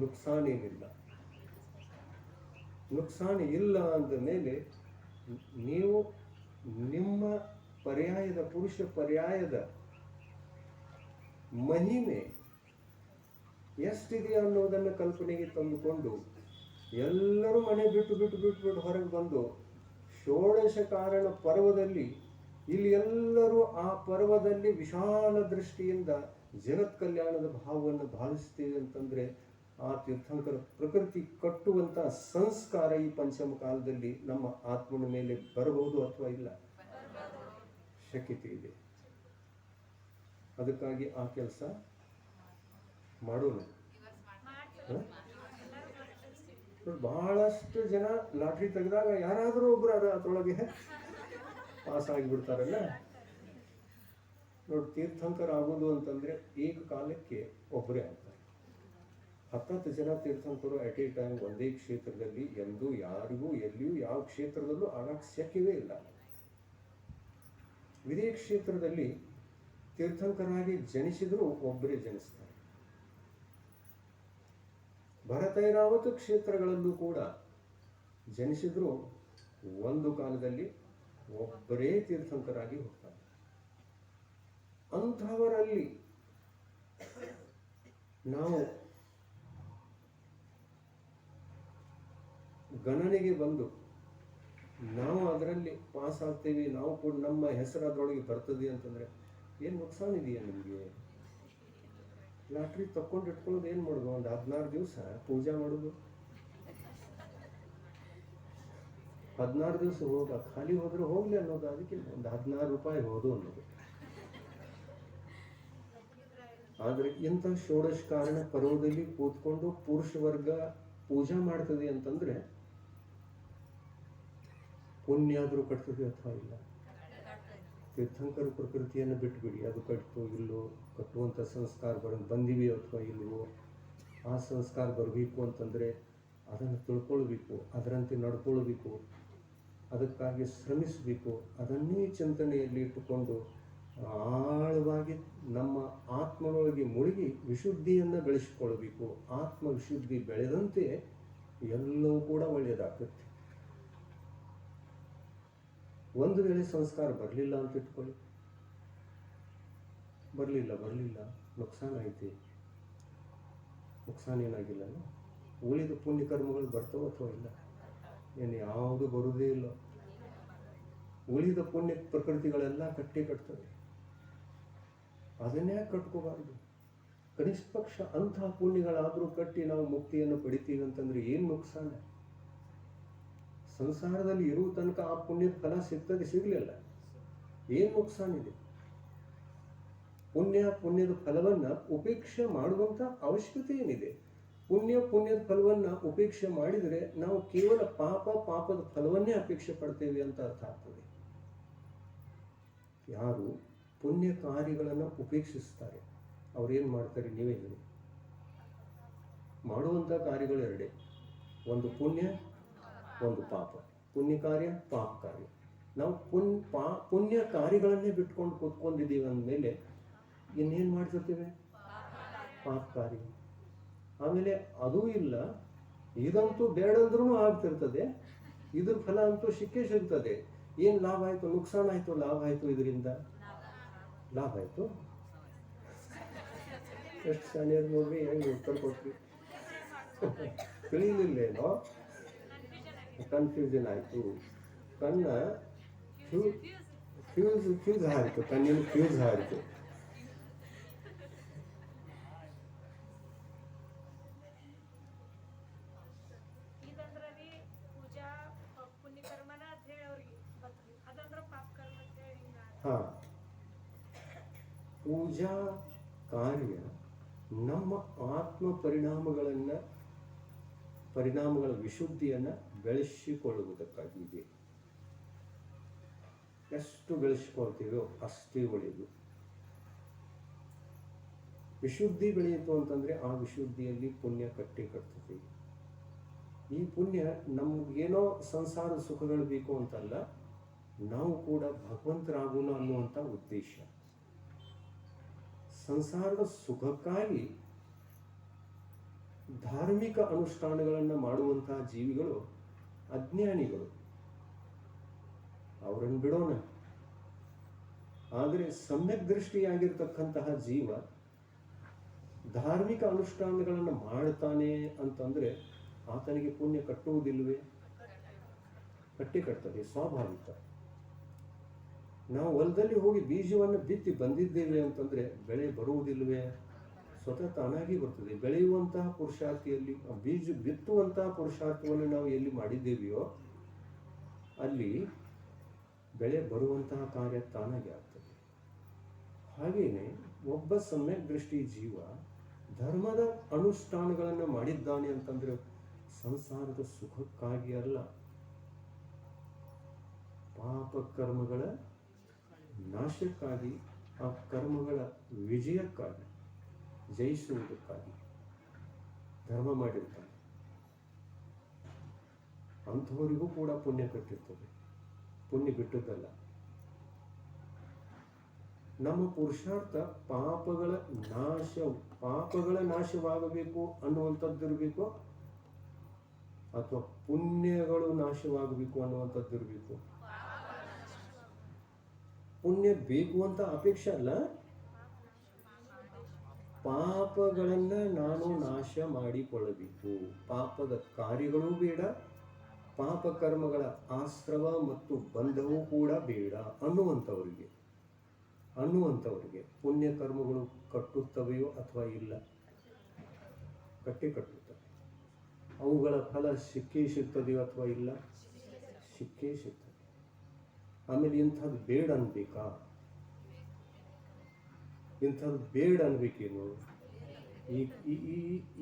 ನುಕ್ಸಾನ್ ಏನಿಲ್ಲ. ನುಕ್ಸಾನ್ ಇಲ್ಲ ಅಂದ ಮೇಲೆ ನೀವು ನಿಮ್ಮ ಪರ್ಯಾಯದ, ಪುರುಷ ಪರ್ಯಾಯದ ಮಹಿಮೆ ಎಷ್ಟಿದೆ ಅನ್ನೋದನ್ನು ಕಲ್ಪನೆಗೆ ತಂದುಕೊಂಡು ಎಲ್ಲರೂ ಮನೆ ಬಿಟ್ಟು ಹೊರಗೆ ಬಂದು ಷೋಡಶ ಕಾರಣ ಪರ್ವದಲ್ಲಿ ಇಲ್ಲಿ ಎಲ್ಲರೂ ಆ ಪರ್ವದಲ್ಲಿ ವಿಶಾಲ ದೃಷ್ಟಿಯಿಂದ ಜಗತ್ ಕಲ್ಯಾಣದ ಭಾವವನ್ನು ಭಾವಿಸ್ತೇವೆ ಅಂತಂದ್ರೆ ಆ ತೀರ್ಥಂಕರ ಪ್ರಕೃತಿ ಕಟ್ಟುವಂತ ಸಂಸ್ಕಾರ ಈ ಪಂಚಮ ಕಾಲದಲ್ಲಿ ನಮ್ಮ ಆತ್ಮನ ಮೇಲೆ ಬರಬಹುದು ಅಥವಾ ಇಲ್ಲ? ಶಕ್ಯತೆ ಇದೆ. ಅದಕ್ಕಾಗಿ ಆ ಕೆಲಸ ಮಾಡೋಣ. ಬಹಳಷ್ಟು ಜನ ಲಾಟ್ರಿ ತೆಗೆದಾಗ ಯಾರಾದರೂ ಒಬ್ರು ಅದರೊಳಗೆ ಪಾಸ್ ಆಗಿಬಿಡ್ತಾರಲ್ಲ. ನೋಡಿ, ತೀರ್ಥಂಕರ ಆಗೋದು ಅಂತಂದ್ರೆ ಏಕಕಾಲಕ್ಕೆ ಒಬ್ಬರೇ ಆಗ್ತಾರೆ. 10 ಜನ ತೀರ್ಥಂಕರು ಅಟ್ ಎ ಟೈಮ್ ಒಂದೇ ಕ್ಷೇತ್ರದಲ್ಲಿ ಎಂದೂ ಯಾರಿಗೂ ಎಲ್ಲಿಯೂ ಯಾವ ಕ್ಷೇತ್ರದಲ್ಲೂ ಆಗಕ್ಕೆ ಶಕ್ಯವೇ ಇಲ್ಲ. ಇದೇ ಕ್ಷೇತ್ರದಲ್ಲಿ ತೀರ್ಥಂಕರಾಗಿ ಜನಿಸಿದ್ರು ಒಬ್ಬರೇ ಜನಿಸ್ತಾರೆ. ಭರತೈರಾವತ ಕ್ಷೇತ್ರಗಳಲ್ಲೂ ಕೂಡ ಜನಿಸಿದ್ರು ಒಂದು ಕಾಲದಲ್ಲಿ ಒಬ್ಬರೇ ತೀರ್ಥಂಕರಾಗಿ ಹೋಗ್ತಾರೆ. ಅಂಥವರಲ್ಲಿ ನಾವು ಗಣನೆಗೆ ಬಂದು ನಾವು ಅದರಲ್ಲಿ ಪಾಸ್ ಆಗ್ತೇವೆ, ನಾವು ಕೂಡ ನಮ್ಮ ಹೆಸರು ಅದರೊಳಗೆ ಬರ್ತದೆ ಅಂತಂದರೆ ಏನು ನುಕ್ಸಾನ್ ಇದೆಯಾ ನಿಮಗೆ? ಲಾಟ್ರಿ ತಕ್ಕೊಂಡು ಇಟ್ಕೊಳ್ಳೋದು ಏನು ಮಾಡೋದು? ಒಂದು 16 ದಿವಸ ಪೂಜೆ ಮಾಡೋದು, 16 ದಿವಸ ಹೋಗ, ಖಾಲಿ ಹೋದ್ರೆ ಹೋಗ್ಲಿ ಅನ್ನೋದು. ಅದಕ್ಕೆ ಒಂದು 16 ರೂಪಾಯಿ ಹೋದು ಅನ್ನೋದು. ಆದರೆ ಇಂಥ ಷೋಡಶ ಕಾರಣ ಪರ್ವದಲ್ಲಿ ಕೂತ್ಕೊಂಡು ಪುರುಷ ವರ್ಗ ಪೂಜಾ ಮಾಡ್ತದೆ ಅಂತಂದ್ರೆ ಪುಣ್ಯ ಆದರೂ ಕಟ್ತದೆ ಅಥವಾ ಇಲ್ಲ? ತೀರ್ಥಂಕರ ಪ್ರಕೃತಿಯನ್ನು ಬಿಟ್ಟುಬಿಡಿ, ಅದು ಕಟ್ತೋ ಇಲ್ಲೋ, ಕಟ್ಟುವಂಥ ಸಂಸ್ಕಾರ ಬಂದಿವೆ ಅಥವಾ ಇಲ್ವೋ, ಆ ಸಂಸ್ಕಾರ ಬರಬೇಕು ಅಂತಂದರೆ ಅದನ್ನು ತಿಳ್ಕೊಳ್ಬೇಕು, ಅದರಂತೆ ನಡ್ಕೊಳ್ಬೇಕು, ಅದಕ್ಕಾಗಿ ಶ್ರಮಿಸಬೇಕು. ಅದನ್ನೇ ಚಿಂತನೆಯಲ್ಲಿ ಇಟ್ಟುಕೊಂಡು ಆಳವಾಗಿ ನಮ್ಮ ಆತ್ಮನೊಳಗೆ ಮುಳುಗಿ ವಿಶುದ್ಧಿಯನ್ನು ಬೆಳೆಸಿಕೊಳ್ಬೇಕು. ಆತ್ಮ ವಿಶುದ್ಧಿ ಬೆಳೆದಂತೆ ಎಲ್ಲವೂ ಕೂಡ ಒಳ್ಳೆಯದಾಗುತ್ತೆ. ಒಂದು ವೇಳೆ ಸಂಸ್ಕಾರ ಬರಲಿಲ್ಲ ಅಂತ ಇಟ್ಕೊಳ್ಳಿ, ಬರಲಿಲ್ಲ ನುಕ್ಸಾನ ಐತಿ. ನುಕ್ಸಾನ ಏನಾಗಿಲ್ಲ, ಉಳಿದ ಪುಣ್ಯ ಕರ್ಮಗಳು ಬರ್ತಾವ ಅಥವಾ ಇಲ್ಲ? ಏನು ಯಾವುದು ಬರುವುದೇ ಇಲ್ಲ. ಉಳಿದ ಪುಣ್ಯ ಪ್ರಕೃತಿಗಳೆಲ್ಲ ಕಟ್ತವೆ. ಅದನ್ನೇ ಕಟ್ಕೋಬಾರ್ದು. ಕನಿಷ್ಠ ಪಕ್ಷ ಅಂತಹ ಪುಣ್ಯಗಳಾದರೂ ಕಟ್ಟಿ ನಾವು ಮುಕ್ತಿಯನ್ನು ಪಡಿತೀವಿ ಅಂತಂದ್ರೆ ಏನು ನುಕ್ಸಾನ? ಸಂಸಾರದಲ್ಲಿ ಇರುವ ತನಕ ಆ ಪುಣ್ಯದ ಫಲ ಸಿಗಲಿಲ್ಲ, ಏನು ನುಕ್ಸಾನ ಇದೆ? ಪುಣ್ಯದ ಫಲವನ್ನ ಉಪೇಕ್ಷೆ ಮಾಡುವಂತ ಅವಶ್ಯಕತೆ ಏನಿದೆ? ಪುಣ್ಯದ ಫಲವನ್ನ ಉಪೇಕ್ಷೆ ಮಾಡಿದರೆ ನಾವು ಕೇವಲ ಪಾಪದ ಫಲವನ್ನೇ ಅಪೇಕ್ಷೆ ಪಡ್ತೇವೆ ಅಂತ ಅರ್ಥ ಆಗ್ತದೆ. ಯಾರು ಪುಣ್ಯ ಕಾರ್ಯಗಳನ್ನು ಉಪೇಕ್ಷಿಸ್ತಾರೆ ಅವ್ರೇನು ಮಾಡ್ತಾರೆ ನೀವೇ ಹೇಳಿ? ಮಾಡುವಂಥ ಕಾರ್ಯಗಳು ಎರಡೇ, ಒಂದು ಪುಣ್ಯ, ಒಂದು ಪಾಪ. ಪುಣ್ಯ ಕಾರ್ಯ, ಪಾಪ ಕಾರ್ಯ. ನಾವು ಪುಣ್ಯ ಕಾರ್ಯಗಳನ್ನೇ ಬಿಟ್ಕೊಂಡು ಕೂತ್ಕೊಂಡಿದ್ದೀವಿ ಅಂದಮೇಲೆ ಇನ್ನೇನು ಮಾಡ್ತಿರ್ತೀವಿ? ಪಾಪ ಕಾರ್ಯ. ಆಮೇಲೆ ಅದೂ ಇಲ್ಲ, ಇದಂತೂ ಬೇಡಂದ್ರೂ ಆಗ್ತಿರ್ತದೆ, ಇದ್ರ ಫಲ ಅಂತೂ ಸಿಗ್ತದೆ. ಏನು ಲಾಭ ಆಯಿತು, ನುಕ್ಸಾನ ಆಯಿತು, ಲಾಭ ಆಯಿತು? ಇದರಿಂದ ಲಾಭ ಆಯಿತು. ಎಷ್ಟು ಶಾನಿಯರ್ ನೋಡ್ರಿ, ಹೆಂಗೆ ಉತ್ತರ ಕೊಟ್ರಿ? ತಿಳಿಲಿಲ್ಲೇನೋ, ಕನ್ಫ್ಯೂಷನ್ ಆಯಿತು. ಕಣ್ಣ ಫ್ಯೂಸ್ ಹಾರಿತು, ಕಣ್ಣಿನ ಫ್ಯೂಸ್ ಹಾರಿತು. ಹಾ, ಪೂಜಾ ಕಾರ್ಯ ನಮ್ಮ ಆತ್ಮ ಪರಿಣಾಮಗಳ ವಿಶುದ್ಧಿಯನ್ನು ಬೆಳೆಸಿಕೊಳ್ಳುವುದಕ್ಕಾಗಿದೆ. ಎಷ್ಟು ಬೆಳೆಸಿಕೊಳ್ತೀವೋ ಅಷ್ಟೇ ಒಳ್ಳೆಯದು. ವಿಶುದ್ಧಿ ಬೆಳೆಯಿತು ಅಂತಂದ್ರೆ ಆ ವಿಶುದ್ಧಿಯಲ್ಲಿ ಪುಣ್ಯ ಕಟ್ತದೆ. ಈ ಪುಣ್ಯ ನಮ್ಗೇನೋ ಸಂಸಾರದ ಸುಖಗಳು ಬೇಕು ಅಂತಲ್ಲ, ನಾವು ಕೂಡ ಭಗವಂತರಾಗೋಣ ಅನ್ನುವಂಥ ಉದ್ದೇಶ. ಸಂಸಾರದ ಸುಖಕ್ಕಾಗಿ ಧಾರ್ಮಿಕ ಅನುಷ್ಠಾನಗಳನ್ನು ಮಾಡುವಂತಹ ಜೀವಿಗಳು ಅಜ್ಞಾನಿಗಳು, ಅವರನ್ನು ಬಿಡೋಣ. ಆದರೆ ಸಮ್ಯಕ್ ದೃಷ್ಟಿಯಾಗಿರ್ತಕ್ಕಂತಹ ಜೀವ ಧಾರ್ಮಿಕ ಅನುಷ್ಠಾನಗಳನ್ನು ಮಾಡ್ತಾನೆ ಅಂತಂದ್ರೆ ಆತನಿಗೆ ಪುಣ್ಯ ಕಟ್ಟುವುದಿಲ್ವೇ? ಕಟ್ತದೆ, ಸ್ವಾಭಾವಿಕ. ನಾವು ಹೊಲದಲ್ಲಿ ಹೋಗಿ ಬೀಜವನ್ನು ಬಿತ್ತಿ ಬಂದಿದ್ದೇವೆ ಅಂತಂದ್ರೆ ಬೆಳೆ ಬರುವುದಿಲ್ವೇ? ಸ್ವತಃ ತಾನಾಗಿ ಬರ್ತದೆ. ಬೆಳೆಯುವಂತಹ ಪುರುಷಾರ್ಥಿಯಲ್ಲಿ ಬೀಜ ಬಿತ್ತುವಂತಹ ಪುರುಷಾರ್ಥವನ್ನು ನಾವು ಎಲ್ಲಿ ಮಾಡಿದ್ದೇವೆಯೋ ಅಲ್ಲಿ ಬೆಳೆ ಬರುವಂತಹ ಕಾರ್ಯ ತಾನಾಗಿ ಆಗ್ತದೆ. ಹಾಗೆಯೇ ಒಬ್ಬ ಸಮ್ಯಕ್ ದೃಷ್ಟಿ ಜೀವ ಧರ್ಮದ ಅನುಷ್ಠಾನಗಳನ್ನು ಮಾಡಿದ್ದಾನೆ ಅಂತಂದ್ರೆ ಸಂಸಾರದ ಸುಖಕ್ಕಾಗಿ ಅಲ್ಲ, ಪಾಪ ಕರ್ಮಗಳ ನಾಶಕ್ಕಾಗಿ, ಆ ಕರ್ಮಗಳ ವಿಜಯಕ್ಕಾಗಿ, ಜಯಿಸುವುದಕ್ಕಾಗಿ ಧರ್ಮ ಮಾಡಿರ್ತಾನೆ. ಅಂಥವರಿಗೂ ಕೂಡ ಪುಣ್ಯ ಕಟ್ಟಿರ್ತದೆ, ಪುಣ್ಯ ಬಿಟ್ಟದ್ದಲ್ಲ. ನಮ್ಮ ಪುರುಷಾರ್ಥ ಪಾಪಗಳ ನಾಶವಾಗಬೇಕು ಅನ್ನುವಂಥದ್ದಿರಬೇಕು, ಅಥವಾ ಪುಣ್ಯಗಳು ನಾಶವಾಗಬೇಕು ಅನ್ನುವಂಥದ್ದಿರಬೇಕು. ಪುಣ್ಯ ಬೇಕು ಅಂತ ಅಪೇಕ್ಷೆ ಅಲ್ಲ, ಪಾಪಗಳನ್ನ ನಾನು ನಾಶ ಮಾಡಿಕೊಳ್ಳಬೇಕು. ಪಾಪದ ಕಾರ್ಯಗಳೂ ಬೇಡ, ಪಾಪ ಕರ್ಮಗಳ ಆಶ್ರವ ಮತ್ತು ಬಂಧವೂ ಕೂಡ ಬೇಡ ಅನ್ನುವಂಥವರಿಗೆ ಪುಣ್ಯ ಕರ್ಮಗಳು ಕಟ್ಟುತ್ತವೆಯೋ ಅಥವಾ ಇಲ್ಲ? ಕಟ್ಟುತ್ತವೆ. ಅವುಗಳ ಫಲ ಸಿಗ್ತದೆಯೋ ಅಥವಾ ಇಲ್ಲ? ಸಿಗ್ತದೆ. ಆಮೇಲೆ ಇಂಥದ್ದು ಬೇಡ ಅನ್ಬೇಕಾ? ಇಂಥದ್ದು ಬೇಡ ಅನ್ಬೇಕೇನು?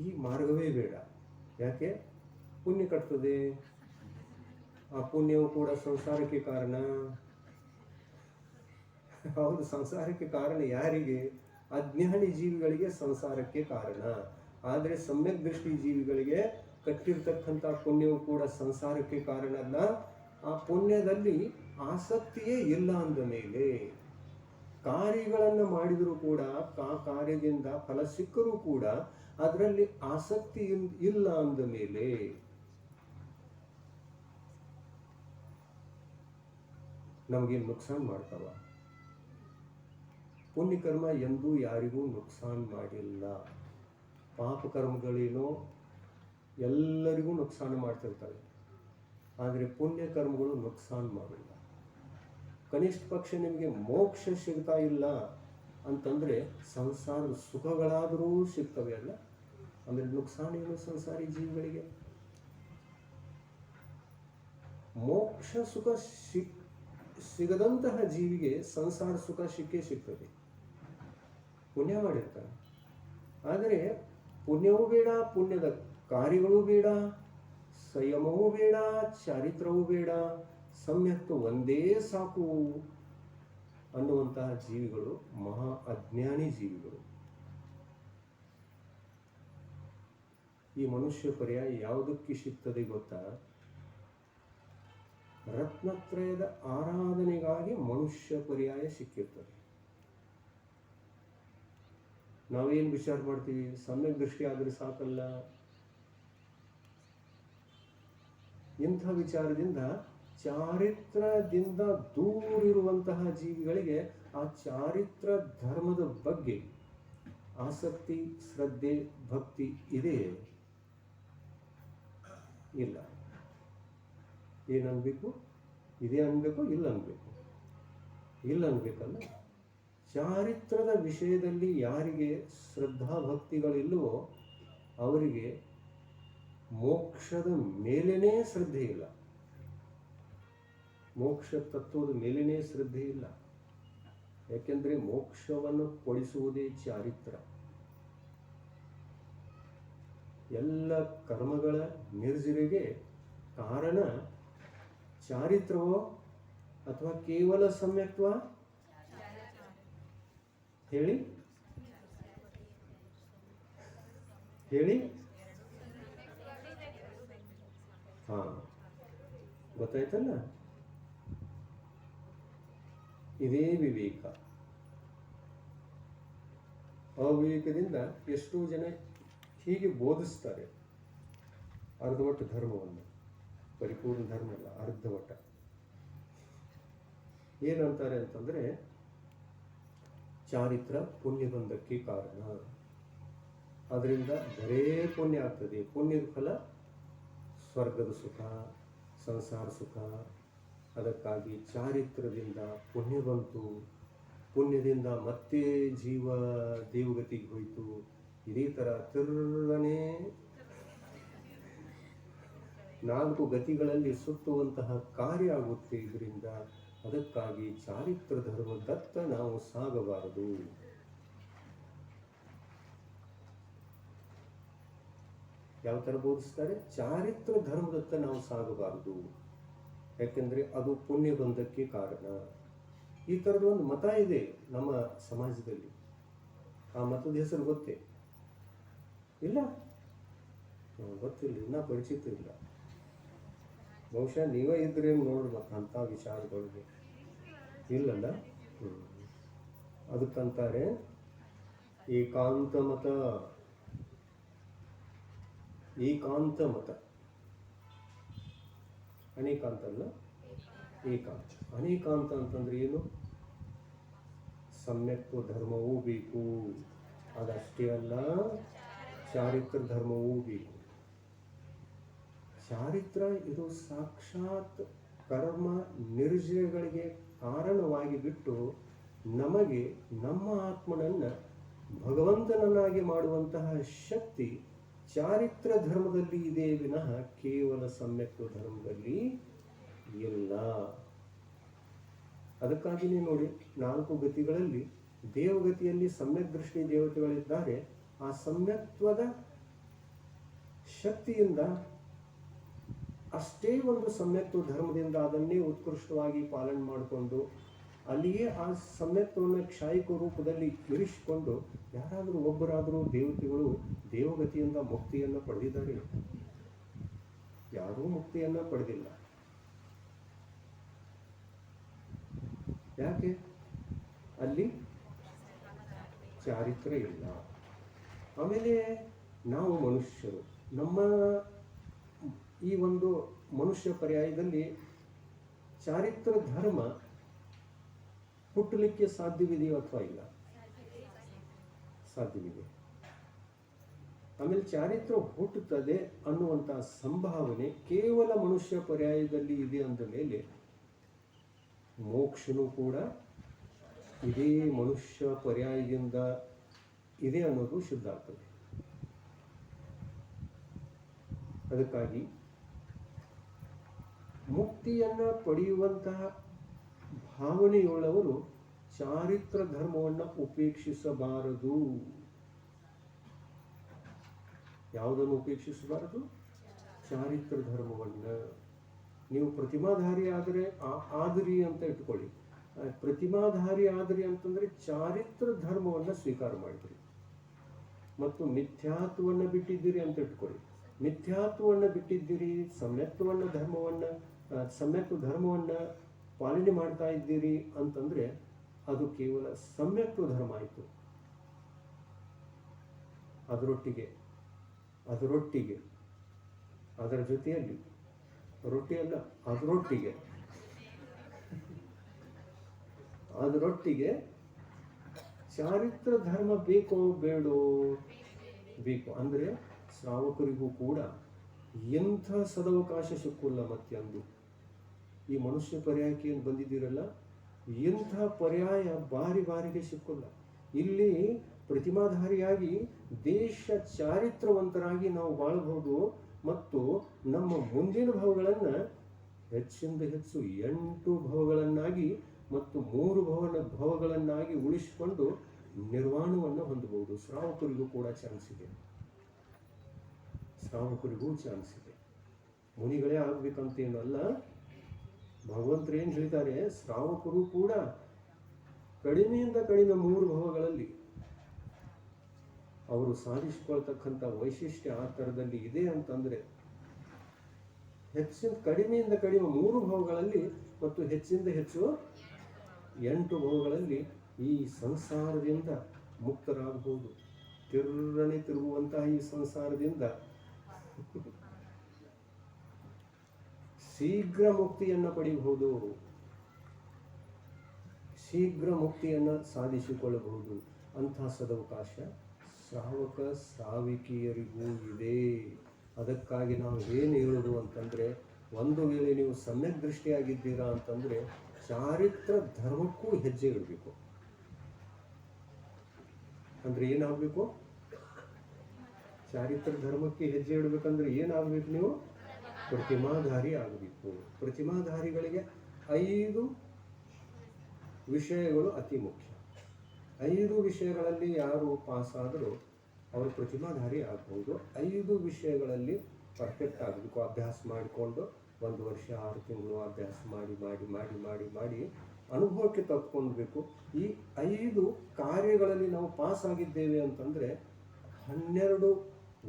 ಈ ಮಾರ್ಗವೇ ಬೇಡ. ಯಾಕೆ? ಪುಣ್ಯ ಕಟ್ತದೆ. ಆ ಪುಣ್ಯವು ಕೂಡ ಸಂಸಾರಕ್ಕೆ ಕಾರಣ. ಹೌದು, ಸಂಸಾರಕ್ಕೆ ಕಾರಣ ಯಾರಿಗೆ? ಅಜ್ಞಾನಿ ಜೀವಿಗಳಿಗೆ ಸಂಸಾರಕ್ಕೆ ಕಾರಣ. ಆದರೆ ಸಮ್ಯಕ್ ದೃಷ್ಟಿ ಜೀವಿಗಳಿಗೆ ಕಟ್ಟಿರ್ತಕ್ಕಂಥ ಪುಣ್ಯವು ಕೂಡ ಸಂಸಾರಕ್ಕೆ ಕಾರಣ ಅಲ್ಲ. ಆ ಪುಣ್ಯದಲ್ಲಿ ಆಸಕ್ತಿಯೇ ಇಲ್ಲ ಅಂದ ಮೇಲೆ, ಕಾರ್ಯಗಳನ್ನು ಮಾಡಿದರೂ ಕೂಡ ಕಾರ್ಯದಿಂದ ಫಲ ಸಿಕ್ಕರೂ ಕೂಡ ಅದರಲ್ಲಿ ಆಸಕ್ತಿ ಇಲ್ಲ ಅಂದ ಮೇಲೆ ನಮಗೆ ನುಕ್ಸಾನ್ ಮಾಡ್ತಾವ. ಪುಣ್ಯಕರ್ಮ ಎಂದೂ ಯಾರಿಗೂ ನುಕ್ಸಾನ್ ಮಾಡಿಲ್ಲ. ಪಾಪಕರ್ಮಗಳೇನೋ ಎಲ್ಲರಿಗೂ ನುಕ್ಸಾನ ಮಾಡ್ತಿರ್ತವೆ, ಆದರೆ ಪುಣ್ಯಕರ್ಮಗಳು ನುಕ್ಸಾನ್ ಮಾಡಿಲ್ಲ. ಕನಿಷ್ಠ ಪಕ್ಷ ನಿಮಗೆ ಮೋಕ್ಷ ಸಿಗ್ತಾ ಇಲ್ಲ ಅಂತಂದರೆ ಸಂಸಾರದ ಸುಖಗಳಾದರೂ ಸಿಗ್ತವೆ ಅಲ್ಲ? ಅಂದರೆ ನುಕ್ಸಾನ ಏನು ಸಂಸಾರಿ ಜೀವಿಗಳಿಗೆ? ಮೋಕ್ಷ ಸುಖ ಸಿಗದಂತಹ ಜೀವಿಗೆ ಸಂಸಾರ ಸುಖ ಸಿಗ್ತದೆ, ಪುಣ್ಯ ಮಾಡಿರ್ತಾನೆ. ಆದರೆ ಪುಣ್ಯವೂ ಬೇಡ, ಪುಣ್ಯದ ಕಾರ್ಯಗಳೂ ಬೇಡ, ಸಂಯಮವೂ ಬೇಡ, ಚಾರಿತ್ರವೂ ಬೇಡ, ಸಮ್ಯಕ್ತ ಒಂದೇ ಸಾಕು ಅನ್ನುವಂತಹ ಜೀವಿಗಳು ಮಹಾ ಅಜ್ಞಾನಿ ಜೀವಿಗಳು. ಈ ಮನುಷ್ಯ ಪರ್ಯಾಯ ಯಾವುದಕ್ಕೆ ಸಿಗ್ತದೆ ಗೊತ್ತಾ? ರತ್ನತ್ರಯದ ಆರಾಧನೆಗಾಗಿ ಮನುಷ್ಯ ಪರ್ಯಾಯ ಸಿಕ್ಕಿರ್ತದೆ. ನಾವೇನು ವಿಚಾರ ಮಾಡ್ತೀವಿ? ಸಮ್ಯಕ್ ದೃಷ್ಟಿ ಆದರೆ ಸಾಕಲ್ಲ. ಇಂಥ ವಿಚಾರದಿಂದ ಚಾರಿತ್ರದಿಂದ ದೂರಿರುವಂತಹ ಜೀವಿಗಳಿಗೆ ಆ ಚಾರಿತ್ರ ಧರ್ಮದ ಬಗ್ಗೆ ಆಸಕ್ತಿ, ಶ್ರದ್ಧೆ, ಭಕ್ತಿ ಇದೆ ಇಲ್ಲ? ಏನನ್ಬೇಕು? ಇದೆ ಅನ್ಬೇಕು, ಇಲ್ಲ ಅನ್ಬೇಕು? ಇಲ್ಲ ಅನ್ಬೇಕಲ್ಲ. ಚಾರಿತ್ರದ ವಿಷಯದಲ್ಲಿ ಯಾರಿಗೆ ಶ್ರದ್ಧಾ ಭಕ್ತಿಗಳಿಲ್ಲವೋ ಅವರಿಗೆ ಮೋಕ್ಷದ ಮೇಲೇನೇ ಶ್ರದ್ಧೆ ಇಲ್ಲ, ಮೋಕ್ಷ ತತ್ವದ ಮೇಲೇನೇ ಶ್ರದ್ಧೆ ಇಲ್ಲ. ಯಾಕೆಂದ್ರೆ ಮೋಕ್ಷವನ್ನು ಕೊಡಿಸುವುದೇ ಚಾರಿತ್ರ. ಎಲ್ಲ ಕರ್ಮಗಳ ನಿರ್ಜರಿಗೆ ಕಾರಣ ಚಾರಿತ್ರವೋ ಅಥವಾ ಕೇವಲ ಸಮ್ಯಕ್ತ್ವ? ಹೇಳಿ ಹೇಳಿ. ಹಾ, ಗೊತ್ತಾಯ್ತಲ್ಲ? ಇದೇ ವಿವೇಕ. ಅವಿವೇಕದಿಂದ ಎಷ್ಟೋ ಜನ ಹೀಗೆ ಬೋಧಿಸ್ತಾರೆ ಅರ್ಧವಟ್ಟ ಧರ್ಮವನ್ನು. ಪರಿಪೂರ್ಣ ಧರ್ಮ ಅಲ್ಲ, ಅರ್ಧವಟ್ಟ. ಏನಂತಾರೆ ಅಂತಂದ್ರೆ, ಚಾರಿತ್ರ ಪುಣ್ಯ ಬಂಧಕ್ಕೆ ಕಾರಣ, ಅದರಿಂದ ಬರೇ ಪುಣ್ಯ ಆಗ್ತದೆ. ಪುಣ್ಯದ ಫಲ ಸ್ವರ್ಗದ ಸುಖ, ಸಂಸಾರ ಸುಖ. ಅದಕ್ಕಾಗಿ ಚಾರಿತ್ರದಿಂದ ಪುಣ್ಯ ಬಂತು, ಪುಣ್ಯದಿಂದ ಮತ್ತೆ ಜೀವ ದೇವಗತಿಗೆ ಹೋಯಿತು. ಇದೇ ಥರ ತಿರ್ಗನೆ 4 ಗತಿಗಳಲ್ಲಿ ಸುತ್ತುವಂತಹ ಕಾರ್ಯ ಆಗುತ್ತೆ ಇದರಿಂದ. ಅದಕ್ಕಾಗಿ ಚಾರಿತ್ರ ಧರ್ಮದತ್ತ ನಾವು ಸಾಗಬಾರದು. ಯಾವ ಥರ ಬೋಧಿಸ್ತಾರೆ? ಚಾರಿತ್ರ ಧರ್ಮದತ್ತ ನಾವು ಸಾಗಬಾರದು, ಯಾಕೆಂದರೆ ಅದು ಪುಣ್ಯ ಬಂಧಕ್ಕೆ ಕಾರಣ. ಈ ಥರದ ಒಂದು ಮತ ಇದೆ ನಮ್ಮ ಸಮಾಜದಲ್ಲಿ. ಆ ಮತದ ಹೆಸರು ಗೊತ್ತೇ ಇಲ್ಲ? ಗೊತ್ತಿಲ್ಲ, ಇನ್ನೂ ಪರಿಚಿತ ಇಲ್ಲ. ಬಹುಶಃ ನೀವೇ ಇದ್ರೆ ನೋಡ್ರಿ ಮತ್ತೆ ಅಂಥ ವಿಚಾರಗಳಿಗೆ. ಇಲ್ಲಲ್ಲ? ಅದಕ್ಕಂತಾರೆ ಏಕಾಂತ ಮತ. ಏಕಾಂತ ಮತ, ಅನೇಕಾಂತ ಅಲ್ಲ, ಏಕಾಂತ. ಅನೇಕಾಂತ ಅಂತಂದ್ರೆ ಏನು? ಸಮ್ಯಕ್ವ ಧರ್ಮವೂ ಬೇಕು, ಅದಷ್ಟೇ ಅಲ್ಲ ಚಾರಿತ್ರ ಧರ್ಮವೂ ಬೇಕು. ಚಾರಿತ್ರ ಇದು ಸಾಕ್ಷಾತ್ ಕರ್ಮ ನಿರ್ಜಯಗಳಿಗೆ ಕಾರಣವಾಗಿ ಬಿಟ್ಟು ನಮಗೆ ನಮ್ಮ ಆತ್ಮನನ್ನು ಭಗವಂತನನ್ನಾಗಿ ಮಾಡುವಂತಹ ಶಕ್ತಿ ಚಾರಿತ್ರ ಧರ್ಮದಲ್ಲಿ ಇದೆ ವಿನಃ ಕೇವಲ ಸಮ್ಯಕ್ವ ಧರ್ಮದಲ್ಲಿ ಇಲ್ಲ. ಅದಕ್ಕಾಗಿಯೇ ನೋಡಿ, 4 ಗತಿಗಳಲ್ಲಿ ದೇವಗತಿಯಲ್ಲಿ ಸಮ್ಯಕ್ ದೃಷ್ಟಿ ದೇವತೆಗಳಿದ್ದಾರೆ. ಆ ಸಮ್ಯಕ್ತ್ವದ ಶಕ್ತಿಯಿಂದ ಅಷ್ಟೇ ಒಂದು ಸಮ್ಯಕ್ತ್ವ ಧರ್ಮದಿಂದ ಅದನ್ನೇ ಉತ್ಕೃಷ್ಟವಾಗಿ ಪಾಲನೆ ಮಾಡಿಕೊಂಡು ಅಲ್ಲಿಯೇ ಆ ಸಮ್ಯಕ್ತ್ವವನ್ನು ಕ್ಷಾಯಿಕ ರೂಪದಲ್ಲಿ ಇರಿಸಿಕೊಂಡು ಯಾರಾದರೂ ಒಬ್ಬರಾದರೂ ದೇವತೆಗಳು ದೇವಗತಿಯಿಂದ ಮುಕ್ತಿಯನ್ನು ಪಡೆದಿದ್ದಾರೆ? ಯಾರೂ ಮುಕ್ತಿಯನ್ನು ಪಡೆದಿಲ್ಲ. ಯಾಕೆ? ಅಲ್ಲಿ ಚಾರಿತ್ರ ಇಲ್ಲ. ಆಮೇಲೆ ನಾವು ಮನುಷ್ಯರು, ನಮ್ಮ ಈ ಒಂದು ಮನುಷ್ಯ ಪರ್ಯಾಯದಲ್ಲಿ ಚಾರಿತ್ರ ಧರ್ಮ ಹುಟ್ಟಲಿಕ್ಕೆ ಸಾಧ್ಯವಿದೆಯೋ ಅಥವಾ ಇಲ್ಲ? ಸಾಧ್ಯವಿದೆ. ಆಮೇಲೆ ಚಾರಿತ್ರ ಹುಟ್ಟುತ್ತದೆ ಅನ್ನುವಂಥ ಸಂಭಾವನೆ ಕೇವಲ ಮನುಷ್ಯ ಪರ್ಯಾಯದಲ್ಲಿ ಇದೆ ಅಂದ ಮೇಲೆ ಮೋಕ್ಷನೂ ಕೂಡ ಇದೇ ಮನುಷ್ಯ ಪರ್ಯಾಯದಿಂದ ಇದೆ ಅನ್ನೋದು ಸಿದ್ಧ ಆಗ್ತದೆ. ಅದಕ್ಕಾಗಿ ಮುಕ್ತಿಯನ್ನು ಪಡೆಯುವಂತಹ ಭಾವನೆಯುಳ್ಳವರು ಚಾರಿತ್ರ ಧರ್ಮವನ್ನು ಉಪೇಕ್ಷಿಸಬಾರದು. ಯಾವುದನ್ನು ಉಪೇಕ್ಷಿಸಬಾರದು? ಚಾರಿತ್ರ ಧರ್ಮವನ್ನು. ನೀವು ಪ್ರತಿಮಾಧಾರಿ ಆದರೆ ಆದರಿ ಅಂತ ಇಟ್ಕೊಳ್ಳಿ. ಪ್ರತಿಮಾಧಾರಿ ಆದರಿ ಅಂತಂದ್ರೆ ಚಾರಿತ್ರ ಧರ್ಮವನ್ನು ಸ್ವೀಕಾರ ಮಾಡಿದ್ರಿ ಮತ್ತು ಮಿಥ್ಯಾತ್ವವನ್ನು ಬಿಟ್ಟಿದ್ದೀರಿ ಅಂತ ಇಟ್ಕೊಳ್ಳಿ. ಮಿಥ್ಯಾತ್ವವನ್ನು ಬಿಟ್ಟಿದ್ದೀರಿ, ಸಮ್ಯಕ್ವ ಧರ್ಮವನ್ನು ಪಾಲನೆ ಮಾಡ್ತಾ ಇದ್ದೀರಿ ಅಂತಂದ್ರೆ ಅದು ಕೇವಲ ಸಮ್ಯಕ್ವ ಧರ್ಮ ಆಯಿತು. ಅದರೊಟ್ಟಿಗೆ ಅದರ ಜೊತೆಯಲ್ಲಿ ರೊಟ್ಟಿ ಅಲ್ಲ, ಅದರೊಟ್ಟಿಗೆ ಚಾರಿತ್ರ ಧರ್ಮ ಬೇಕೋ ಬೇಡೋ? ಬೇಕು. ಅಂದರೆ ಶ್ರಾವಕರಿಗೂ ಕೂಡ ಎಂಥ ಸದವಕಾಶ ಸಿಕ್ಕಿಲ್ಲ. ಮತ್ತೆ ಅಂದು ಈ ಮನುಷ್ಯ ಪರ್ಯಾಯಕ್ಕೆ ಏನು ಬಂದಿದ್ದೀರಲ್ಲ, ಎಂಥ ಪರ್ಯಾಯ ಬಾರಿಗೆ ಸಿಕ್ಕಿಲ್ಲ. ಇಲ್ಲಿ ಪ್ರತಿಮಾಧಾರಿಯಾಗಿ ದೇಶ ಚಾರಿತ್ರವಂತರಾಗಿ ನಾವು ಬಾಳಬಹುದು ಮತ್ತು ನಮ್ಮ ಮುಂದಿನ ಭಾವಗಳನ್ನು ಹೆಚ್ಚಿಂದ ಹೆಚ್ಚು 8 ಭಾವಗಳನ್ನಾಗಿ ಮತ್ತು 3 ಭಾವಗಳನ್ನಾಗಿ ಉಳಿಸಿಕೊಂಡು ನಿರ್ವಾಣವನ್ನು ಹೊಂದಬಹುದು. ಶ್ರಾವಕರಿಗೂ ಕೂಡ ಚಾನ್ಸ್ ಇದೆ. ಮುನಿಗಳೇ ಆಗ್ಬೇಕಂತೇನಲ್ಲ. ಭಗವಂತರು ಏನು ಹೇಳಿದ್ದಾರೆ, ಶ್ರಾವಕರು ಕೂಡ ಕಡಿಮೆಯಿಂದ ಕಡಿಮೆ 3 ಭಾವಗಳಲ್ಲಿ ಅವರು ಸಾಧಿಸಿಕೊಳ್ತಕ್ಕಂಥ ವೈಶಿಷ್ಟ್ಯ ಆ ಥರದಲ್ಲಿ ಇದೆ ಅಂತಂದರೆ, ಕಡಿಮೆಯಿಂದ ಕಡಿಮೆ 3 ಭಾವಗಳಲ್ಲಿ ಮತ್ತು ಹೆಚ್ಚಿಂದ ಹೆಚ್ಚು 8 ಭಾವಗಳಲ್ಲಿ ಈ ಸಂಸಾರದಿಂದ ಮುಕ್ತರಾಗಬಹುದು. ತಿರುಗುವಂತಹ ಈ ಸಂಸಾರದಿಂದ ಶೀಘ್ರ ಮುಕ್ತಿಯನ್ನು ಪಡೆಯಬಹುದು, ಶೀಘ್ರ ಮುಕ್ತಿಯನ್ನು ಸಾಧಿಸಿಕೊಳ್ಳಬಹುದು. ಅಂತಹ ಸದವಕಾಶ ಶ್ರಾವಿಕಿಯರಿಗೂ ಇದೆ. ಅದಕ್ಕಾಗಿ ನಾವು ಏನು ಹೇಳೋದು ಅಂತಂದರೆ, ಒಂದು ವೇಳೆ ನೀವು ಸಮ್ಯಕ್ ದೃಷ್ಟಿಯಾಗಿದ್ದೀರಾ ಅಂತಂದರೆ ಚಾರಿತ್ರ ಧರ್ಮಕ್ಕೂ ಹೆಜ್ಜೆ ಇಡಬೇಕು. ಅಂದರೆ ಏನಾಗಬೇಕು? ಚಾರಿತ್ರ ಧರ್ಮಕ್ಕೆ ಹೆಜ್ಜೆ ಇಡಬೇಕಂದ್ರೆ ಏನಾಗಬೇಕು? ನೀವು ಪ್ರತಿಮಾಧಾರಿ ಆಗಬೇಕು. ಪ್ರತಿಮಾಧಾರಿಗಳಿಗೆ 5 ವಿಷಯಗಳು ಅತಿ ಮುಖ್ಯ. 5 ವಿಷಯಗಳಲ್ಲಿ ಯಾರು ಪಾಸ್ ಆದರೂ ಅವರು ಪ್ರತಿಮಾಧಾರಿ ಆಗಬಹುದು. 5 ವಿಷಯಗಳಲ್ಲಿ ಪರ್ಫೆಕ್ಟ್ ಆಗಬೇಕು. ಅಭ್ಯಾಸ ಮಾಡಿಕೊಂಡು 1 ವರ್ಷ 6 ತಿಂಗಳು ಅಭ್ಯಾಸ ಮಾಡಿ ಅನುಭವಕ್ಕೆ ತಕ್ಕೊಳ್ಬೇಕು. ಈ 5 ಕಾರ್ಯಗಳಲ್ಲಿ ನಾವು ಪಾಸ್ ಆಗಿದ್ದೇವೆ ಅಂತಂದರೆ 12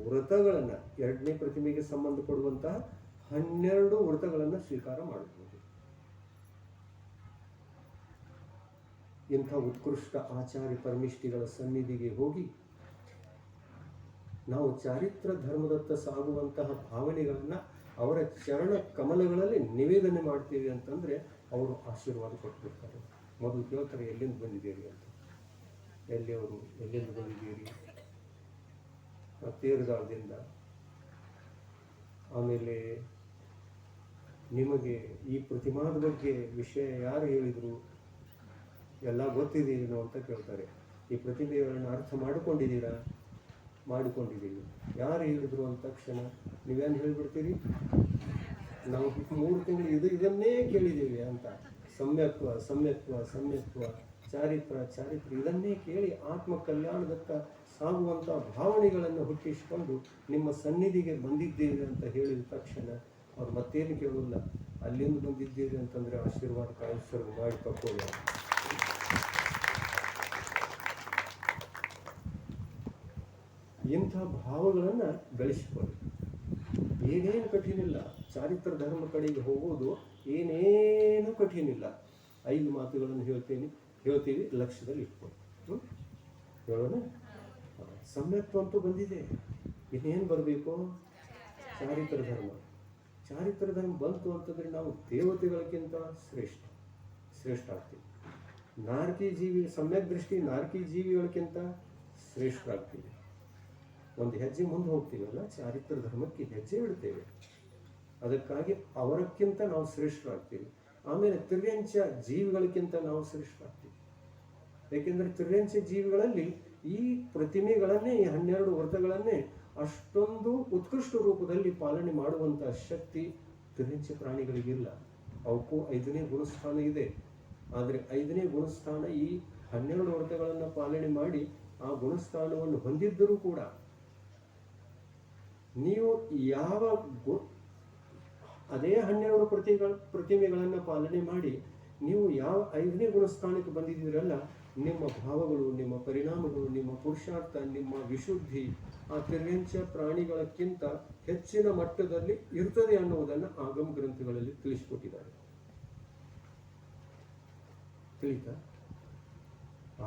ವ್ರತಗಳನ್ನು, 2ನೇ ಪ್ರತಿಮೆಗೆ ಸಂಬಂಧಪಡುವಂತಹ 12 ವ್ರತಗಳನ್ನು ಸ್ವೀಕಾರ ಮಾಡಬಹುದು. ಇಂಥ ಉತ್ಕೃಷ್ಟ ಆಚಾರ್ಯ ಪರಮಿಷ್ಠಿಗಳ ಸನ್ನಿಧಿಗೆ ಹೋಗಿ ನಾವು ಚಾರಿತ್ರ ಧರ್ಮದತ್ತ ಸಾಗುವಂತಹ ಭಾವನೆಗಳನ್ನು ಅವರ ಚರಣ ಕಮಲಗಳಲ್ಲಿ ನಿವೇದನೆ ಮಾಡ್ತೀವಿ ಅಂತಂದರೆ ಅವರು ಆಶೀರ್ವಾದ ಕೊಟ್ಬಿಡ್ತಾರೆ. ಮೊದಲು ಕೇಳ್ತಾರೆ, ಎಲ್ಲಿಂದ ಬಂದಿದ್ದೀರಿ ಅಂತ. ಎಲ್ಲಿಂದ ಬಂದಿದ್ದೀರಿ? ತೇರಗಾಲದಿಂದ. ಆಮೇಲೆ ನಿಮಗೆ ಈ ಪ್ರತಿಮಾದ ಬಗ್ಗೆ ವಿಷಯ ಯಾರು ಹೇಳಿದರು, ಎಲ್ಲ ಗೊತ್ತಿದೆಯೇನೋ ಅಂತ ಕೇಳ್ತಾರೆ. ಈ ಪ್ರತಿಮೆಗಳನ್ನು ಅರ್ಥ ಮಾಡಿಕೊಂಡಿದ್ದೀರಾ? ಮಾಡಿಕೊಂಡಿದ್ದೀವಿ. ಯಾರು ಹೇಳಿದ್ರು ಅಂದ ತಕ್ಷಣ ನೀವೇನು ಹೇಳಿಬಿಡ್ತೀರಿ? ನಾವು 3 ತಿಂಗಳು ಇದನ್ನೇ ಕೇಳಿದ್ದೀವಿ ಅಂತ. ಸಮ್ಯಕ್ತ್ವ, ಚಾರಿತ್ರ ಇದನ್ನೇ ಕೇಳಿ ಆತ್ಮ ಕಲ್ಯಾಣದತ್ತ ಸಾಗುವಂಥ ಭಾವನೆಗಳನ್ನು ಹುಟ್ಟಿಸಿಕೊಂಡು ನಿಮ್ಮ ಸನ್ನಿಧಿಗೆ ಬಂದಿದ್ದೇವೆ ಅಂತ ಹೇಳಿದ ತಕ್ಷಣ ಅವ್ರು ಮತ್ತೇನು ಕೇಳೋಲ್ಲ. ಅಲ್ಲಿಂದ ಬಂದಿದ್ದೇವೆ ಅಂತಂದರೆ ಆಶೀರ್ವಾದ ಕಾಯಿಸರು ಮಾಡಿ ತಕ್ಕೊಳ್ಳ. ಇಂಥ ಭಾವಗಳನ್ನು ಬೆಳೆಸಿಕೊಳ್ಳಿ. ಏನೇನು ಕಠಿಣಿಲ್ಲ. ಚಾರಿತ್ರ ಧರ್ಮ ಕಡೆಗೆ ಹೋಗೋದು ಏನೇನು ಕಠಿಣಿಲ್ಲ. 5 ಮಾತುಗಳನ್ನು ಹೇಳ್ತೀವಿ, ಲಕ್ಷ್ಯದಲ್ಲಿ ಇಟ್ಕೊಂಡು ಹೇಳೋಣ. ಸಮ್ಯಕ್ತ್ವ ಅಂತೂ ಬಂದಿದೆ, ಇನ್ನೇನು ಬರಬೇಕು? ಚಾರಿತ್ರ ಧರ್ಮ ಬಂತು ಅಂತಂದರೆ ನಾವು ದೇವತೆಗಳಕ್ಕಿಂತ ಶ್ರೇಷ್ಠ ಆಗ್ತೀವಿ. ನಾರಕಿ ಜೀವಿ, ಸಮ್ಯಕ್ ದೃಷ್ಟಿ ನಾರಕಿ ಜೀವಿಗಳಕ್ಕಿಂತ ಶ್ರೇಷ್ಠರಾಗ್ತೀವಿ. ಒಂದು ಹೆಜ್ಜೆ ಮುಂದೆ ಹೋಗ್ತೀವಲ್ಲ, ಚಾರಿತ್ರ ಧರ್ಮಕ್ಕೆ ಹೆಜ್ಜೆ ಇಡ್ತೇವೆ. ಅದಕ್ಕಾಗಿ ಅವರಕ್ಕಿಂತ ನಾವು ಶ್ರೇಷ್ಠರಾಗ್ತೀವಿ. ಆಮೇಲೆ ತಿರ್ಯಂಚ ಜೀವಿಗಳಕ್ಕಿಂತ ನಾವು ಶ್ರೇಷ್ಠರಾಗ್ತೀವಿ. ಏಕೆಂದರೆ ತಿರ್ಯಂಚ ಜೀವಿಗಳಲ್ಲಿ ಈ ಪ್ರತಿಮೆಗಳನ್ನೇ, ಈ 12 ವ್ರತಗಳನ್ನೇ ಅಷ್ಟೊಂದು ಉತ್ಕೃಷ್ಟ ರೂಪದಲ್ಲಿ ಪಾಲನೆ ಮಾಡುವಂಥ ಶಕ್ತಿ ತಿರ್ಯಂಚ ಪ್ರಾಣಿಗಳಿಗಿಲ್ಲ. ಅವಕ್ಕೂ 5ನೇ ಗುಣಸ್ಥಾನ ಇದೆ. ಆದರೆ 5ನೇ ಗುಣಸ್ಥಾನ ಈ 12 ವ್ರತಗಳನ್ನು ಪಾಲನೆ ಮಾಡಿ ಆ ಗುಣಸ್ಥಾನವನ್ನು ಹೊಂದಿದ್ದರೂ ಕೂಡ ನೀವು ಯಾವ ಅದೇ 12 ಪ್ರತಿಮೆಗಳನ್ನು ಪಾಲನೆ ಮಾಡಿ ನೀವು ಯಾವ 5ನೇ ಗುಣಸ್ಥಾನಕ್ಕೆ ಬಂದಿದ್ದೀರಲ್ಲ, ನಿಮ್ಮ ಭಾವಗಳು, ನಿಮ್ಮ ಪರಿಣಾಮಗಳು, ನಿಮ್ಮ ಪುರುಷಾರ್ಥ, ನಿಮ್ಮ ವಿಶುದ್ಧಿ ಆ ತಿರ್ಯಂಚ ಪ್ರಾಣಿಗಳಕ್ಕಿಂತ ಹೆಚ್ಚಿನ ಮಟ್ಟದಲ್ಲಿ ಇರ್ತದೆ ಅನ್ನುವುದನ್ನು ಆಗಮ ಗ್ರಂಥಗಳಲ್ಲಿ ತಿಳಿಸಿಕೊಟ್ಟಿದ್ದಾರೆ. ತಿಳಿತಾ?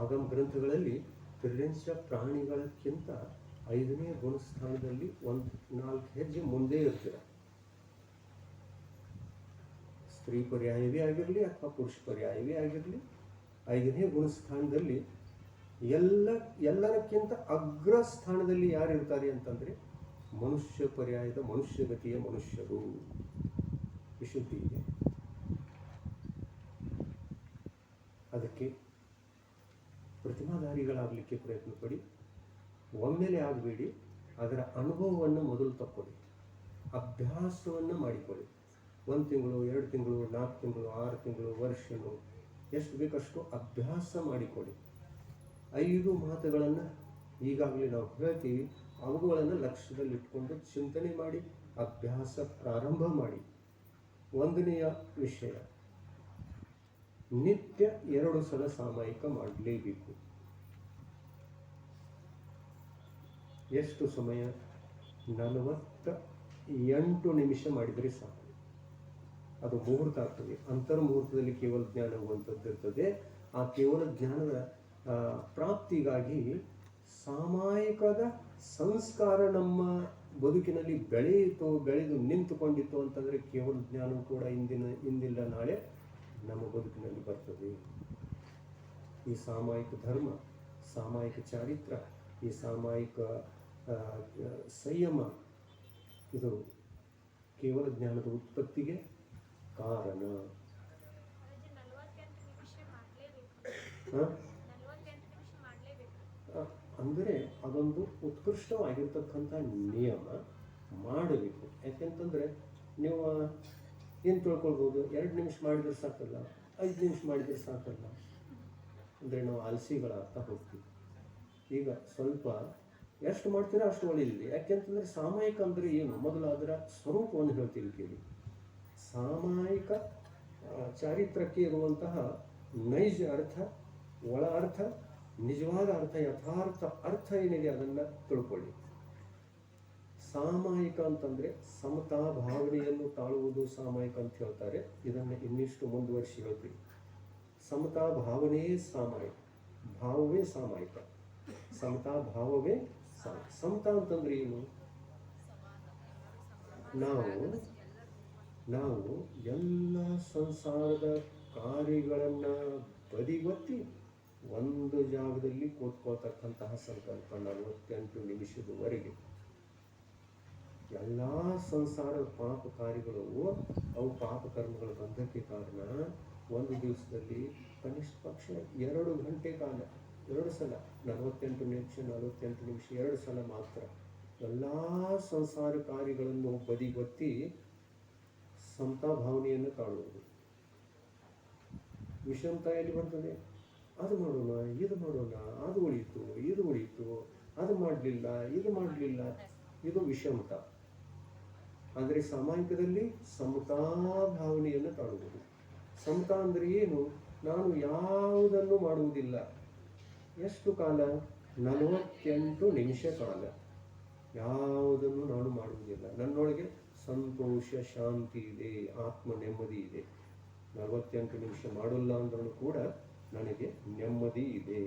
ಆಗಮ ಗ್ರಂಥಗಳಲ್ಲಿ ತಿರ್ಯಂಚ ಪ್ರಾಣಿಗಳಕ್ಕಿಂತ 5ನೇ ಗುಣಸ್ಥಾನದಲ್ಲಿ 4 ಹೆಜ್ಜೆ ಮುಂದೆ ಇರ್ತೀರ. ಸ್ತ್ರೀ ಪರ್ಯಾಯವೇ ಆಗಿರಲಿ ಅಥವಾ ಪುರುಷ ಪರ್ಯಾಯವೇ ಆಗಿರಲಿ, 5ನೇ ಗುಣಸ್ಥಾನದಲ್ಲಿ ಎಲ್ಲರಕ್ಕಿಂತ ಅಗ್ರ ಸ್ಥಾನದಲ್ಲಿ ಯಾರು ಇರ್ತಾರೆ ಅಂತಂದರೆ ಮನುಷ್ಯ ಪರ್ಯಾಯದ ಮನುಷ್ಯಗತಿಯ ಮನುಷ್ಯರು. ವಿಶುದ್ಧಿ ಇದೆ. ಅದಕ್ಕೆ ಪ್ರತಿಮಾಧಾರಿಗಳಾಗಲಿಕ್ಕೆ ಪ್ರಯತ್ನ ಪಡಿ. ಒಮ್ಮೆಲೆ ಆಗಬೇಡಿ. ಅದರ ಅನುಭವವನ್ನು ಮೊದಲು ತಕ್ಕೊಳ್ಳಿ. ಅಭ್ಯಾಸವನ್ನು ಮಾಡಿಕೊಳ್ಳಿ. 1 ತಿಂಗಳು, 2 ತಿಂಗಳು, 4 ತಿಂಗಳು, 6 ತಿಂಗಳು, ವರ್ಷನು ಎಷ್ಟು ಬೇಕಷ್ಟು ಅಭ್ಯಾಸ ಮಾಡಿಕೊಳ್ಳಿ. 5 ಮಾತುಗಳನ್ನು ಈಗಾಗಲೇ ನಾವು ಹೇಳ್ತೀವಿ. ಅವುಗಳನ್ನು ಲಕ್ಷ್ಯದಲ್ಲಿಟ್ಕೊಂಡು ಚಿಂತನೆ ಮಾಡಿ ಅಭ್ಯಾಸ ಪ್ರಾರಂಭ ಮಾಡಿ. 1ನೆಯ ವಿಷಯ, ನಿತ್ಯ 2 ಸಲ ಸಾಮಾಯಿಕ ಮಾಡಲೇಬೇಕು. ಎಷ್ಟು ಸಮಯ? 48 ನಿಮಿಷ ಮಾಡಿದರೆ ಸಾಕು. ಅದು ಮುಹೂರ್ತ ಆಗ್ತದೆ. ಅಂತರ್ಮುಹೂರ್ತದಲ್ಲಿ ಕೇವಲ ಜ್ಞಾನ ಹೋಗುವಂಥದ್ದು ಇರ್ತದೆ. ಆ ಕೇವಲ ಜ್ಞಾನದ ಪ್ರಾಪ್ತಿಗಾಗಿ ಸಾಮಾಯಿಕದ ಸಂಸ್ಕಾರ ನಮ್ಮ ಬದುಕಿನಲ್ಲಿ ಬೆಳೆದು ನಿಂತುಕೊಂಡಿತ್ತು ಅಂತಂದರೆ ಕೇವಲ ಜ್ಞಾನ ಕೂಡ ಇಂದಿಲ್ಲ ನಾಳೆ ನಮ್ಮ ಬದುಕಿನಲ್ಲಿ ಬರ್ತದೆ. ಈ ಸಾಮಾಯಿಕ ಧರ್ಮ, ಸಾಮಾಯಿಕ ಚಾರಿತ್ರ, ಈ ಸಾಮಾಯಿಕ ಸಂಯಮ, ಇದು ಕೇವಲ ಜ್ಞಾನದ ಉತ್ಪತ್ತಿಗೆ ಕಾರಣ. ಅಂದರೆ ಅದೊಂದು ಉತ್ಕೃಷ್ಟವಾಗಿರ್ತಕ್ಕಂಥ ನಿಯಮ ಮಾಡಬೇಕು. ಯಾಕೆಂತಂದರೆ ನೀವು ಏನು ತಿಳ್ಕೊಳ್ಬೋದು, 2 ನಿಮಿಷ ಮಾಡಿದರೆ ಸಾಕಲ್ಲ, 5 ನಿಮಿಷ ಮಾಡಿದರೆ ಸಾಕಲ್ಲ ಅಂದರೆ ನಾವು ಆಲಸಿಗಳಾಗ್ತಾ ಹೋಗ್ತೀವಿ. ಈಗ ಸ್ವಲ್ಪ ಎಷ್ಟು ಮಾಡ್ತೀರಾ ಅಷ್ಟು ಒಳ್ಳೆಯದಿದೆ. ಯಾಕೆಂತಂದರೆ ಸಾಮಾಯಿಕ ಅಂದರೆ ಏನು? ಮೊದಲು ಅದರ ಸ್ವರೂಪವನ್ನು ಹೇಳ್ತೀವಿ ಕೇಳಿ. ಸಾಮಾಯಿಕ ಚಾರಿತ್ರಕ್ಕೆ ಇರುವಂತಹ ನೈಜ ಅರ್ಥ, ಒಳ ಅರ್ಥ, ನಿಜವಾದ ಅರ್ಥ, ಯಥಾರ್ಥ ಅರ್ಥ ಏನಿದೆ ಅದನ್ನು ತಿಳ್ಕೊಳ್ಳಿ. ಸಾಮಾಯಿಕ ಅಂತಂದರೆ ಸಮತಾ ಭಾವನೆಯನ್ನು ತಾಳುವುದು ಸಾಮಾಯಿಕ ಅಂತ ಹೇಳ್ತಾರೆ. ಇದನ್ನು ಇನ್ನಿಷ್ಟು ಮುಂದುವರಿಸಿ ಹೇಳ್ತೀವಿ. ಸಮತಾ ಭಾವನೆ ಸಾಮಾಯಿಕ, ಭಾವವೇ ಸಾಮಾಯಿಕ, ಸಮತಾ ಭಾವವೇ ಸಮತಾ ಅಂತಂದ್ರೆ ಏನು? ನಾವು ಎಲ್ಲ ಸಂಸಾರದ ಕಾರ್ಯಗಳನ್ನು ಬದಿಗೊತ್ತಿ ಒಂದು ಜಾಗದಲ್ಲಿ ಕೂತ್ಕೊಳ್ತಕ್ಕಂತಹ ಸಂಕಲ್ಪ 48 ನಿಮಿಷದವರೆಗೆ. ಎಲ್ಲ ಸಂಸಾರದ ಪಾಪ ಕಾರ್ಯಗಳು, ಅವು ಪಾಪ ಕರ್ಮಗಳ ಬಂಧಕ್ಕೆ ಕಾರಣ. ಒಂದು ದಿವಸದಲ್ಲಿ ಕನಿಷ್ಠ ಪಕ್ಷ 2 ಗಂಟೆ ಕಾಲ, 2 ಸಲ 48 ನಿಮಿಷ 2 ಸಲ ಮಾತ್ರ ಎಲ್ಲ ಸಂಸಾರ ಕಾರ್ಯಗಳನ್ನು ಬದಿಗೊತ್ತಿ ಸಮತಾ ಭಾವನೆಯನ್ನು ಕಾಣುವುದು. ವಿಷಮತಾ ಎಲ್ಲಿ ಬರ್ತದೆ? ಅದು ಮಾಡೋಣ, ಇದು ಮಾಡೋಣ, ಅದು ಉಳಿಯಿತು, ಅದು ಮಾಡಲಿಲ್ಲ, ಇದು ಮಾಡಲಿಲ್ಲ, ಇದು ವಿಷಮತಾ. ಆದರೆ ಸಾಮಾಯಿಕದಲ್ಲಿ ಸಮತಾ ಭಾವನೆಯನ್ನು ಕಾಣುವುದು. ಸಮತಾ ಅಂದರೆ ಏನು? ನಾನು ಯಾವುದನ್ನು ಮಾಡುವುದಿಲ್ಲ. ಎಷ್ಟು ಕಾಲ? 48 ನಿಮಿಷ ಕಾಲ ಯಾವುದನ್ನು ನಾನು ಮಾಡುವುದಿಲ್ಲ. ನನ್ನೊಳಗೆ ಸಂತೋಷ, ಶಾಂತಿ ಇದೆ, ಆತ್ಮ ನೆಮ್ಮದಿ ಇದೆ. 48 ನಿಮಿಷ ಮಾಡಲ್ಲ ಅಂದ್ರೂ ಕೂಡ ನನಗೆ ನೆಮ್ಮದಿ ಇದೆ.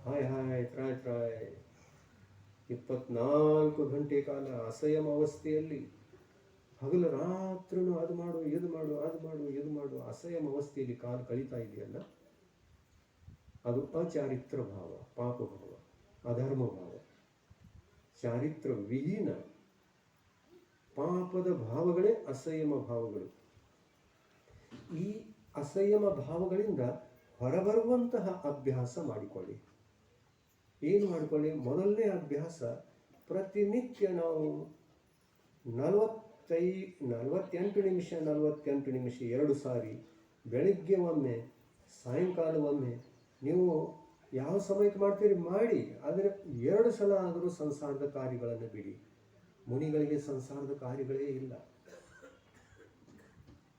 ಹಾಯ್ ಟ್ರಾಯ್ 24 ಗಂಟೆ ಕಾಲ ಅಸಂಯಮ ಅವಸ್ಥೆಯಲ್ಲಿ ಹಗಲು ರಾತ್ರಿನೂ ಅದು ಮಾಡು, ಇದು ಮಾಡು ಅಸಂಯಮ ಅವಸ್ಥೆಯಲ್ಲಿ ಕಾಲ ಕಳೀತಾ ಇದೆಯಲ್ಲ, ಅದು ಅಚಾರಿತ್ರ ಭಾವ, ಪಾಪ ಭಾವ, ಅಧರ್ಮ ಭಾವ. ಚಾರಿತ್ರ ವಿಹೀನ ಪಾಪದ ಭಾವಗಳೇ ಅಸಂಯಮ ಭಾವಗಳು. ಈ ಅಸಂಯಮ ಭಾವಗಳಿಂದ ಹೊರಬರುವಂತಹ ಅಭ್ಯಾಸ ಮಾಡಿಕೊಳ್ಳಿ. ಏನು ಮಾಡಿಕೊಳ್ಳಿ? ಮೊದಲನೇ ಅಭ್ಯಾಸ, ಪ್ರತಿನಿತ್ಯ ನಾವು 48 ನಿಮಿಷ 2 ಸಾರಿ, ಬೆಳಿಗ್ಗೆ ಒಮ್ಮೆ, ಸಾಯಂಕಾಲ ಒಮ್ಮೆ, ನೀವು ಯಾವ ಸಮಯಕ್ಕೆ ಮಾಡ್ತೀರಿ ಮಾಡಿ, ಆದರೆ 2 ಸಲ ಆದರೂ ಸಂಸಾರದ ಕಾರ್ಯಗಳನ್ನು ಬಿಡಿ. ಮುನಿಗಳಿಗೆ ಸಂಸಾರದ ಕಾರ್ಯಗಳೇ ಇಲ್ಲ.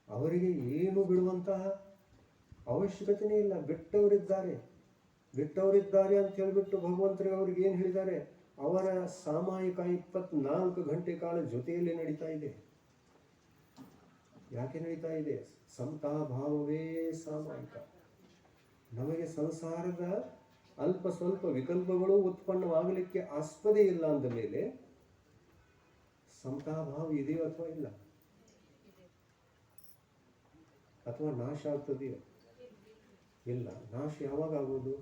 ಅವರಿಗೆ ಏನು ಬಿಡುವಂತಹ ಅವಶ್ಯಕತೆಯೇ ಇಲ್ಲ. ಬಿಟ್ಟವರಿದ್ದಾರೆ ಅಂತ ಹೇಳಿಬಿಟ್ಟು ಭಗವಂತರಿಗೆ ಅವ್ರಿಗೆ ಏನು ಹೇಳಿದ್ದಾರೆ? ಅವರ ಸಾಮಾಯಿಕ 24 ಗಂಟೆ ಕಾಲ ಜೊತೆಯಲ್ಲಿ ನಡೀತಾ ಇದೆ. ಯಾಕೆ ನಡೀತಾ ಇದೆ? ಸಮತಾ ಭಾವವೇ ಸಾಮಾಯಿಕ. ನಮಗೆ ಸಂಸಾರದ ಅಲ್ಪ ಸ್ವಲ್ಪ ವಿಕಲ್ಪಗಳು ಉತ್ಪನ್ನವಾಗಲಿಕ್ಕೆ ಆಸ್ಪದೆ ಇಲ್ಲ ಅಂದ ಮೇಲೆ ಸಮತಾ ಭಾವ ಇದೆಯೋ ಅಥವಾ ಇಲ್ಲ? ಅಥವಾ ನಾಶ ಆಗ್ತದೆಯೋ? ಇಲ್ಲ. ನಾಶ ಯಾವಾಗ ಆಗೋದು?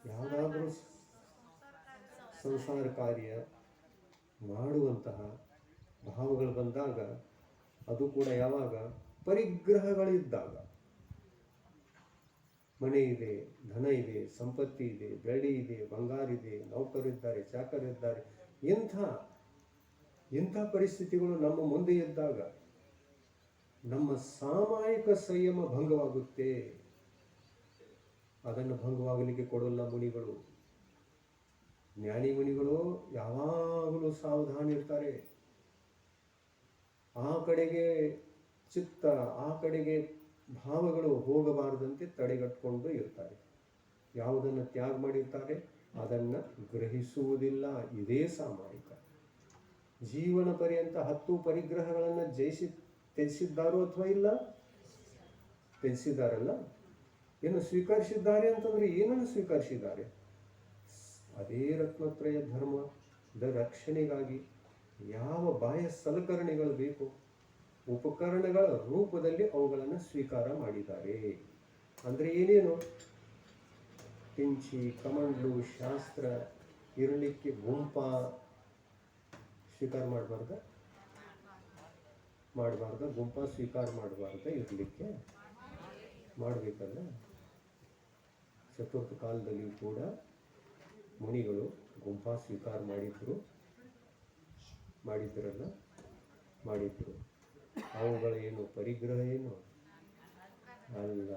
ಯಾವುದಾದ್ರೂ ಸಂಸಾರ ಕಾರ್ಯ ಮಾಡುವಂತಹ ಭಾವಗಳು ಬಂದಾಗ, ಅದು ಕೂಡ ಯಾವಾಗ? ಪರಿಗ್ರಹಗಳಿದ್ದಾಗ. ಮನೆ ಇದೆ, ಧನ ಇದೆ, ಸಂಪತ್ತಿ ಇದೆ, ಬೆಳ್ಳಿ ಇದೆ, ಬಂಗಾರ ಇದೆ, ನೌಕರಿದ್ದಾರೆ, ಚಾಕರಿದ್ದಾರೆ, ಇಂಥ ಪರಿಸ್ಥಿತಿಗಳು ನಮ್ಮ ಮುಂದೆ ಇದ್ದಾಗ ನಮ್ಮ ಸಾಮಾಯಿಕ ಸಂಯಮ ಭಂಗವಾಗುತ್ತೆ. ಅದನ್ನು ಭಂಗವಾಗಲಿಕ್ಕೆ ಕೊಡಲ್ಲ ಮುನಿಗಳು. ಜ್ಞಾನಿ ಮುನಿಗಳು ಯಾವಾಗಲೂ ಸಾವಧಾನ ಇರ್ತಾರೆ. ಆ ಕಡೆಗೆ ಚಿತ್ತ, ಆ ಕಡೆಗೆ ಭಾವಗಳು ಹೋಗಬಾರದಂತೆ ತಡೆಗಟ್ಟಿಕೊಂಡು ಇರ್ತಾರೆ. ಯಾವುದನ್ನು ತ್ಯಾಗ ಮಾಡಿರ್ತಾರೆ ಅದನ್ನು ಗ್ರಹಿಸುವುದಿಲ್ಲ. ಇದೇ ಸಾಮಾಯಿಕ. ಜೀವನ ಪರ್ಯಂತ 10 ಪರಿಗ್ರಹಗಳನ್ನು ತ್ಯಜಿಸಿದ್ದಾರೋ ಅಥವಾ ಇಲ್ಲ? ತ್ಯಜಿಸಿದ್ದಾರಲ್ಲ. ಇನ್ನು ಸ್ವೀಕರಿಸಿದ್ದಾರೆ ಅಂತಂದ್ರೆ ಏನನ್ನು ಸ್ವೀಕರಿಸಿದ್ದಾರೆ? ಅದೇ ರತ್ನತ್ರಯ ಧರ್ಮದ ರಕ್ಷಣೆಗಾಗಿ ಯಾವ ಬಾಹ್ಯ ಸಲಕರಣೆಗಳು ಬೇಕು, ಉಪಕರಣಗಳ ರೂಪದಲ್ಲಿ ಅವುಗಳನ್ನು ಸ್ವೀಕಾರ ಮಾಡಿದ್ದಾರೆ. ಅಂದರೆ ಏನೇನು? ಕಿಂಚಿ, ಕಮಂಡ್ಲು, ಶಾಸ್ತ್ರ ಇರಲಿಕ್ಕೆ ಗುಂಪ ಸ್ವೀಕಾರ ಮಾಡಬಾರ್ದ? ಗುಂಪ ಸ್ವೀಕಾರ ಮಾಡಬಾರ್ದ? ಇರಲಿಕ್ಕೆ ಮಾಡಬೇಕಲ್ಲ. ಚತುರ್ಥ ಕಾಲದಲ್ಲಿ ಕೂಡ ಮುನಿಗಳು ಗುಂಪ ಸ್ವೀಕಾರ ಮಾಡಿದ್ರು. ಅವುಗಳ ಏನು ಪರಿಗ್ರಹ ಏನು ಅಲ್ಲ.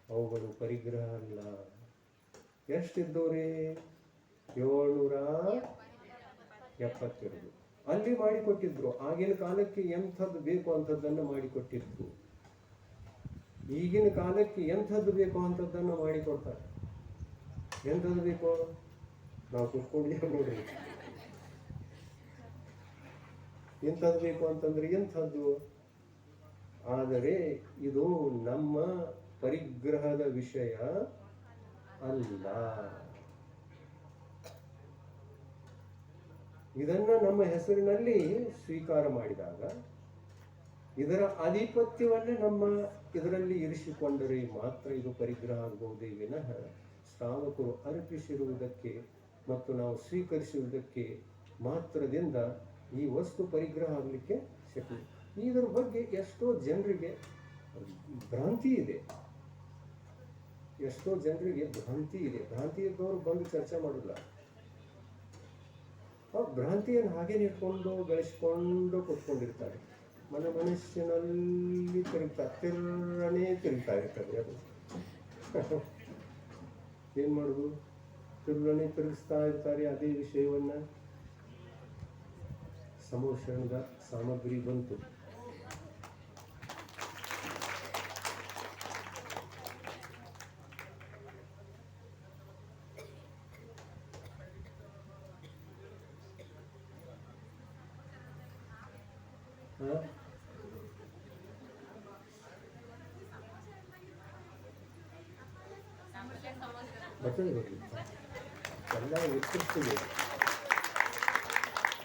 ಅವುಗಳು ಪರಿಗ್ರಹ ಅಲ್ಲ. ಎಷ್ಟಿದ್ದವ್ರಿ? 772. ಅಲ್ಲಿ ಮಾಡಿಕೊಟ್ಟಿದ್ರು. ಆಗಿನ ಕಾಲಕ್ಕೆ ಎಂಥದ್ದು ಬೇಕು ಅಂಥದ್ದನ್ನು ಮಾಡಿಕೊಟ್ಟಿದ್ರು. ಈಗಿನ ಕಾಲಕ್ಕೆ ಎಂಥದ್ದು ಬೇಕು ಅಂಥದ್ದನ್ನು ಮಾಡಿಕೊಡ್ತಾರೆ. ಎಂಥದ್ದು ಬೇಕೋ ನಾವು ಕೂತ್ಕೊಂಡಿದ್ದೇವೆ ನೋಡ್ರಿ. ಎಂಥದ್ದು ಬೇಕು ಅಂತಂದ್ರೆ ಎಂಥದ್ದು? ಆದರೆ ಇದು ನಮ್ಮ ಪರಿಗ್ರಹದ ವಿಷಯ ಅಲ್ಲ. ಇದನ್ನ ನಮ್ಮ ಹೆಸರಿನಲ್ಲಿ ಸ್ವೀಕಾರ ಮಾಡಿದಾಗ ಇದರ ಆಧಿಪತ್ಯವನ್ನು ನಮ್ಮ ಇದರಲ್ಲಿ ಇರಿಸಿಕೊಂಡರೆ ಮಾತ್ರ ಇದು ಪರಿಗ್ರಹ ಆಗಬಹುದೇ ವಿನಃ ಶ್ರಾವಕರು ಅರ್ಪಿಸಿರುವುದಕ್ಕೆ ಮತ್ತು ನಾವು ಸ್ವೀಕರಿಸುವುದಕ್ಕೆ ಮಾತ್ರದಿಂದ ಈ ವಸ್ತು ಪರಿಗ್ರಹ ಆಗಲಿಕ್ಕೆ ಶಕ್ತಿ. ಇದರ ಬಗ್ಗೆ ಎಷ್ಟೋ ಜನರಿಗೆ ಭ್ರಾಂತಿ ಇದೆ. ಎಷ್ಟೋ ಜನರಿಗೆ ಭ್ರಾಂತಿ ಇದೆ. ಭ್ರಾಂತಿ ಇದ್ದವರು ಬಂದು ಚರ್ಚೆ ಮಾಡೋಲ್ಲ. ಆ ಭ್ರಾಂತಿಯನ್ನು ಹಾಗೆ ಇಟ್ಕೊಂಡು ಗಳಿಸ್ಕೊಂಡು ಕೂತ್ಕೊಂಡಿರ್ತಾರೆ. ಮನಸ್ಸಿನಲ್ಲಿ ತಿರುಗ್ತಾ ಇರ್ತದೆ ಅದು. ಏನು ಮಾಡೋದು? ತಿರುಗಿಸ್ತಾ ಇರ್ತಾರೆ ಅದೇ ವಿಷಯವನ್ನ. ಸಮೋಷಣದ ಸಾಮಗ್ರಿ ಬಂತು. ಬರ್ತದೆ ಎಲ್ಲ ಉತ್ತರಿಸ್ತಿದೆ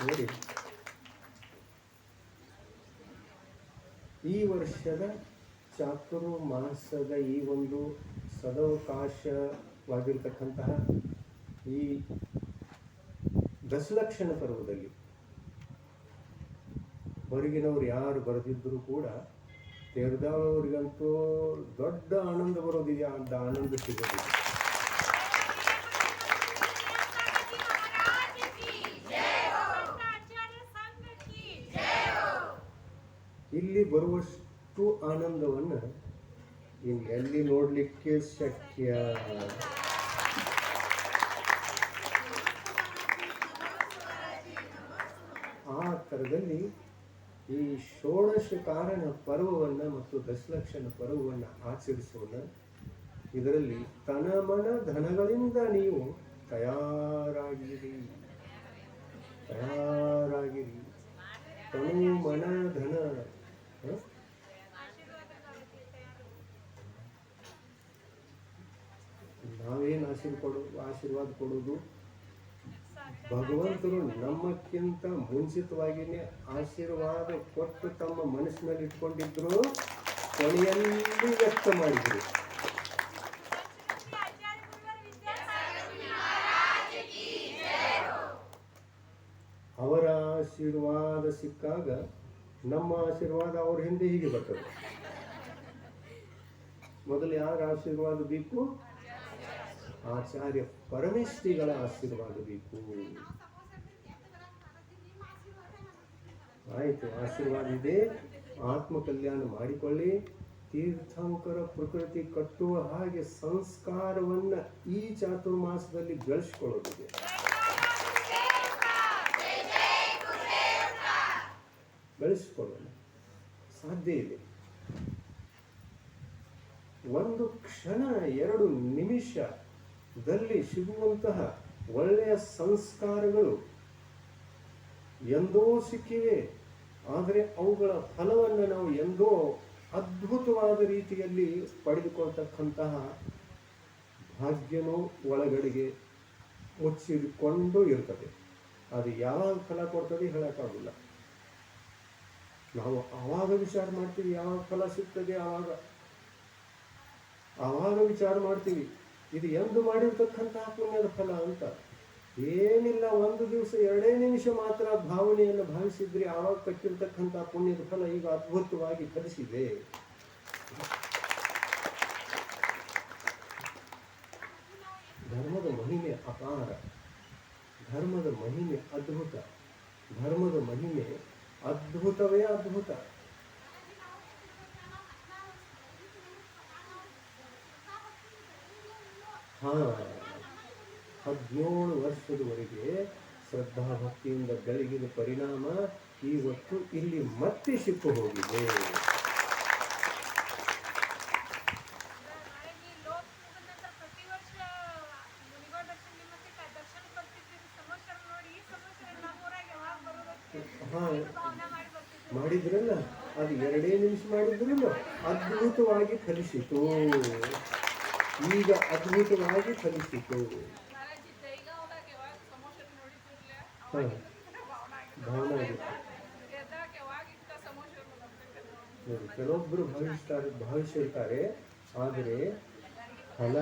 ನೋಡಿ. ಈ ವರ್ಷದ ಚಾತುರ್ಮಾಸದ ಈ ಒಂದು ಸದವಕಾಶವಾಗಿರ್ತಕ್ಕಂತಹ ಈ ದಶಲಕ್ಷಣ ಪರ್ವದಲ್ಲಿ ಹೊರಗಿನವ್ರು ಯಾರು ಬರೆದಿದ್ದರೂ ಕೂಡ ತೆರೆದವರಿಗಂತೂ ದೊಡ್ಡ ಆನಂದ ಬರೋದಿದೆಯಾ ಅಂತ ಆನಂದ ಸಿಗೋದಿದೆ. ಇಲ್ಲಿ ಬರುವಷ್ಟು ಆನಂದವನ್ನು ಇನ್ನು ಎಲ್ಲಿ ನೋಡಲಿಕ್ಕೆ ಶಕ್ಯ. ಆ ಥರದಲ್ಲಿ ಈ ಷೋಡಶ ಕಾರಣ ಪರ್ವವನ್ನು ಮತ್ತು ದಶಲಕ್ಷಣ ಪರ್ವವನ್ನು ಆಚರಿಸೋಣ. ಇದರಲ್ಲಿ ತನ ಮನ ಧನಗಳಿಂದ ನೀವು ತಯಾರಾಗಿರಿ. ತನು ಮನ ಧನ. ನಾವೇನು ಆಶೀರ್ವಾದ ಕೊಡೋದು? ಭಗವಂತರು ನಮ್ಮಕ್ಕಿಂತ ಮುಂಚಿತವಾಗಿಯೇ ಆಶೀರ್ವಾದ ಕೊಟ್ಟು ತಮ್ಮ ಮನಸ್ಸಿನಲ್ಲಿ ಇಟ್ಕೊಂಡಿದ್ರು, ಕೊನೆಯಲ್ಲಿ ವ್ಯಕ್ತ ಮಾಡಿದ್ರು. ಅವರ ಆಶೀರ್ವಾದ ಸಿಕ್ಕಾಗ ನಮ್ಮ ಆಶೀರ್ವಾದ ಅವ್ರ ಹಿಂದೆ ಹೀಗೆ ಬರ್ತದೆ. ಮೊದಲು ಯಾರ ಆಶೀರ್ವಾದ ಬೇಕು? ಆಚಾರ್ಯ ಪರಮೇಶ್ವರಿಗಳ ಆಶೀರ್ವಾದ ಬೇಕು. ಆಯಿತು, ಆಶೀರ್ವಾದ ಇದೆ. ಆತ್ಮ ಕಲ್ಯಾಣ ಮಾಡಿಕೊಳ್ಳಿ. ತೀರ್ಥಂಕರ ಪ್ರಕೃತಿ ಕಟ್ಟುವ ಹಾಗೆ ಸಂಸ್ಕಾರವನ್ನ ಈ ಚಾತುರ್ಮಾಸದಲ್ಲಿ ಬೆಳೆಸ್ಕೊಳ್ಳೋದಿದೆ. ಬೆಳೆಸ್ಕೊಳ್ಳೋಣ, ಸಾಧ್ಯ ಇದೆ. ಒಂದು ಕ್ಷಣ 2 ನಿಮಿಷದಲ್ಲಿ ಸಿಗುವಂತಹ ಒಳ್ಳೆಯ ಸಂಸ್ಕಾರಗಳು ಎಂದೋ ಸಿಕ್ಕಿವೆ. ಆದರೆ ಅವುಗಳ ಫಲವನ್ನು ನಾವು ಎಂದೋ ಅದ್ಭುತವಾದ ರೀತಿಯಲ್ಲಿ ಪಡೆದುಕೊಳ್ತಕ್ಕಂತಹ ಭಾಗ್ಯನೂ ಒಳಗಡೆಗೆ ಮುಚ್ಚಿಕೊಂಡು ಇರ್ತದೆ. ಅದು ಯಾವಾಗ ಫಲ ಕೊಡ್ತದೆ ಹೇಳೋಕ್ಕಾಗಲ್ಲ. ನಾವು ಆವಾಗ ವಿಚಾರ ಮಾಡ್ತೀವಿ, ಯಾವಾಗ ಫಲ ಸಿಗ್ತದೆ ಆವಾಗ ವಿಚಾರ ಮಾಡ್ತೀವಿ. ಇದು ಎಂದು ಮಾಡಿರ್ತಕ್ಕಂತಹ ಪುಣ್ಯದ ಫಲ ಅಂತ ಏನಿಲ್ಲ. ಒಂದು ದಿವಸ 2 ನಿಮಿಷ ಮಾತ್ರ ಭಾವನೆಯನ್ನು ಭಾವಿಸಿದ್ರೆ ಆವಾಗ ಕಟ್ಟಿರ್ತಕ್ಕಂತಹ ಪುಣ್ಯದ ಫಲ ಈಗ ಅದ್ಭುತವಾಗಿ ಫಲಿಸಿದೆ. ಧರ್ಮದ ಮಹಿಮೆ ಅಪಾರ, ಧರ್ಮದ ಮಹಿಮೆ ಅದ್ಭುತ, ಧರ್ಮದ ಮಹಿಮೆ ಅದ್ಭುತವೇ ಅದ್ಭುತ. ಹಾ, 17 ವರ್ಷದವರೆಗೆ ಶ್ರದ್ಧಾ ಭಕ್ತಿಯಿಂದ ಬೆಳಗಿದ ಪರಿಣಾಮ ಇವತ್ತು ಇಲ್ಲಿ ಮತ್ತೆ ಸಿಕ್ಕು ಹೋಗಿದೆ. ಹಾ, ಮಾಡಿದ್ರಲ್ಲ. ಅದು 2 ನಿಮಿಷ ಮಾಡಿದ್ರು ಅದ್ಭುತವಾಗಿ ಫಲಿಸಿತು. ಈಗ ಅದ್ಭುತವಾಗಿ ಫಲಿಸಿತು. ಹಾಂ, ಭಾವನೆ ಆಗಿತ್ತು. ನೋಡಿ, ಕೆಲವೊಬ್ಬರು ಭಾವಿಸ್ತಾರೆ, ಆದರೆ ಫಲ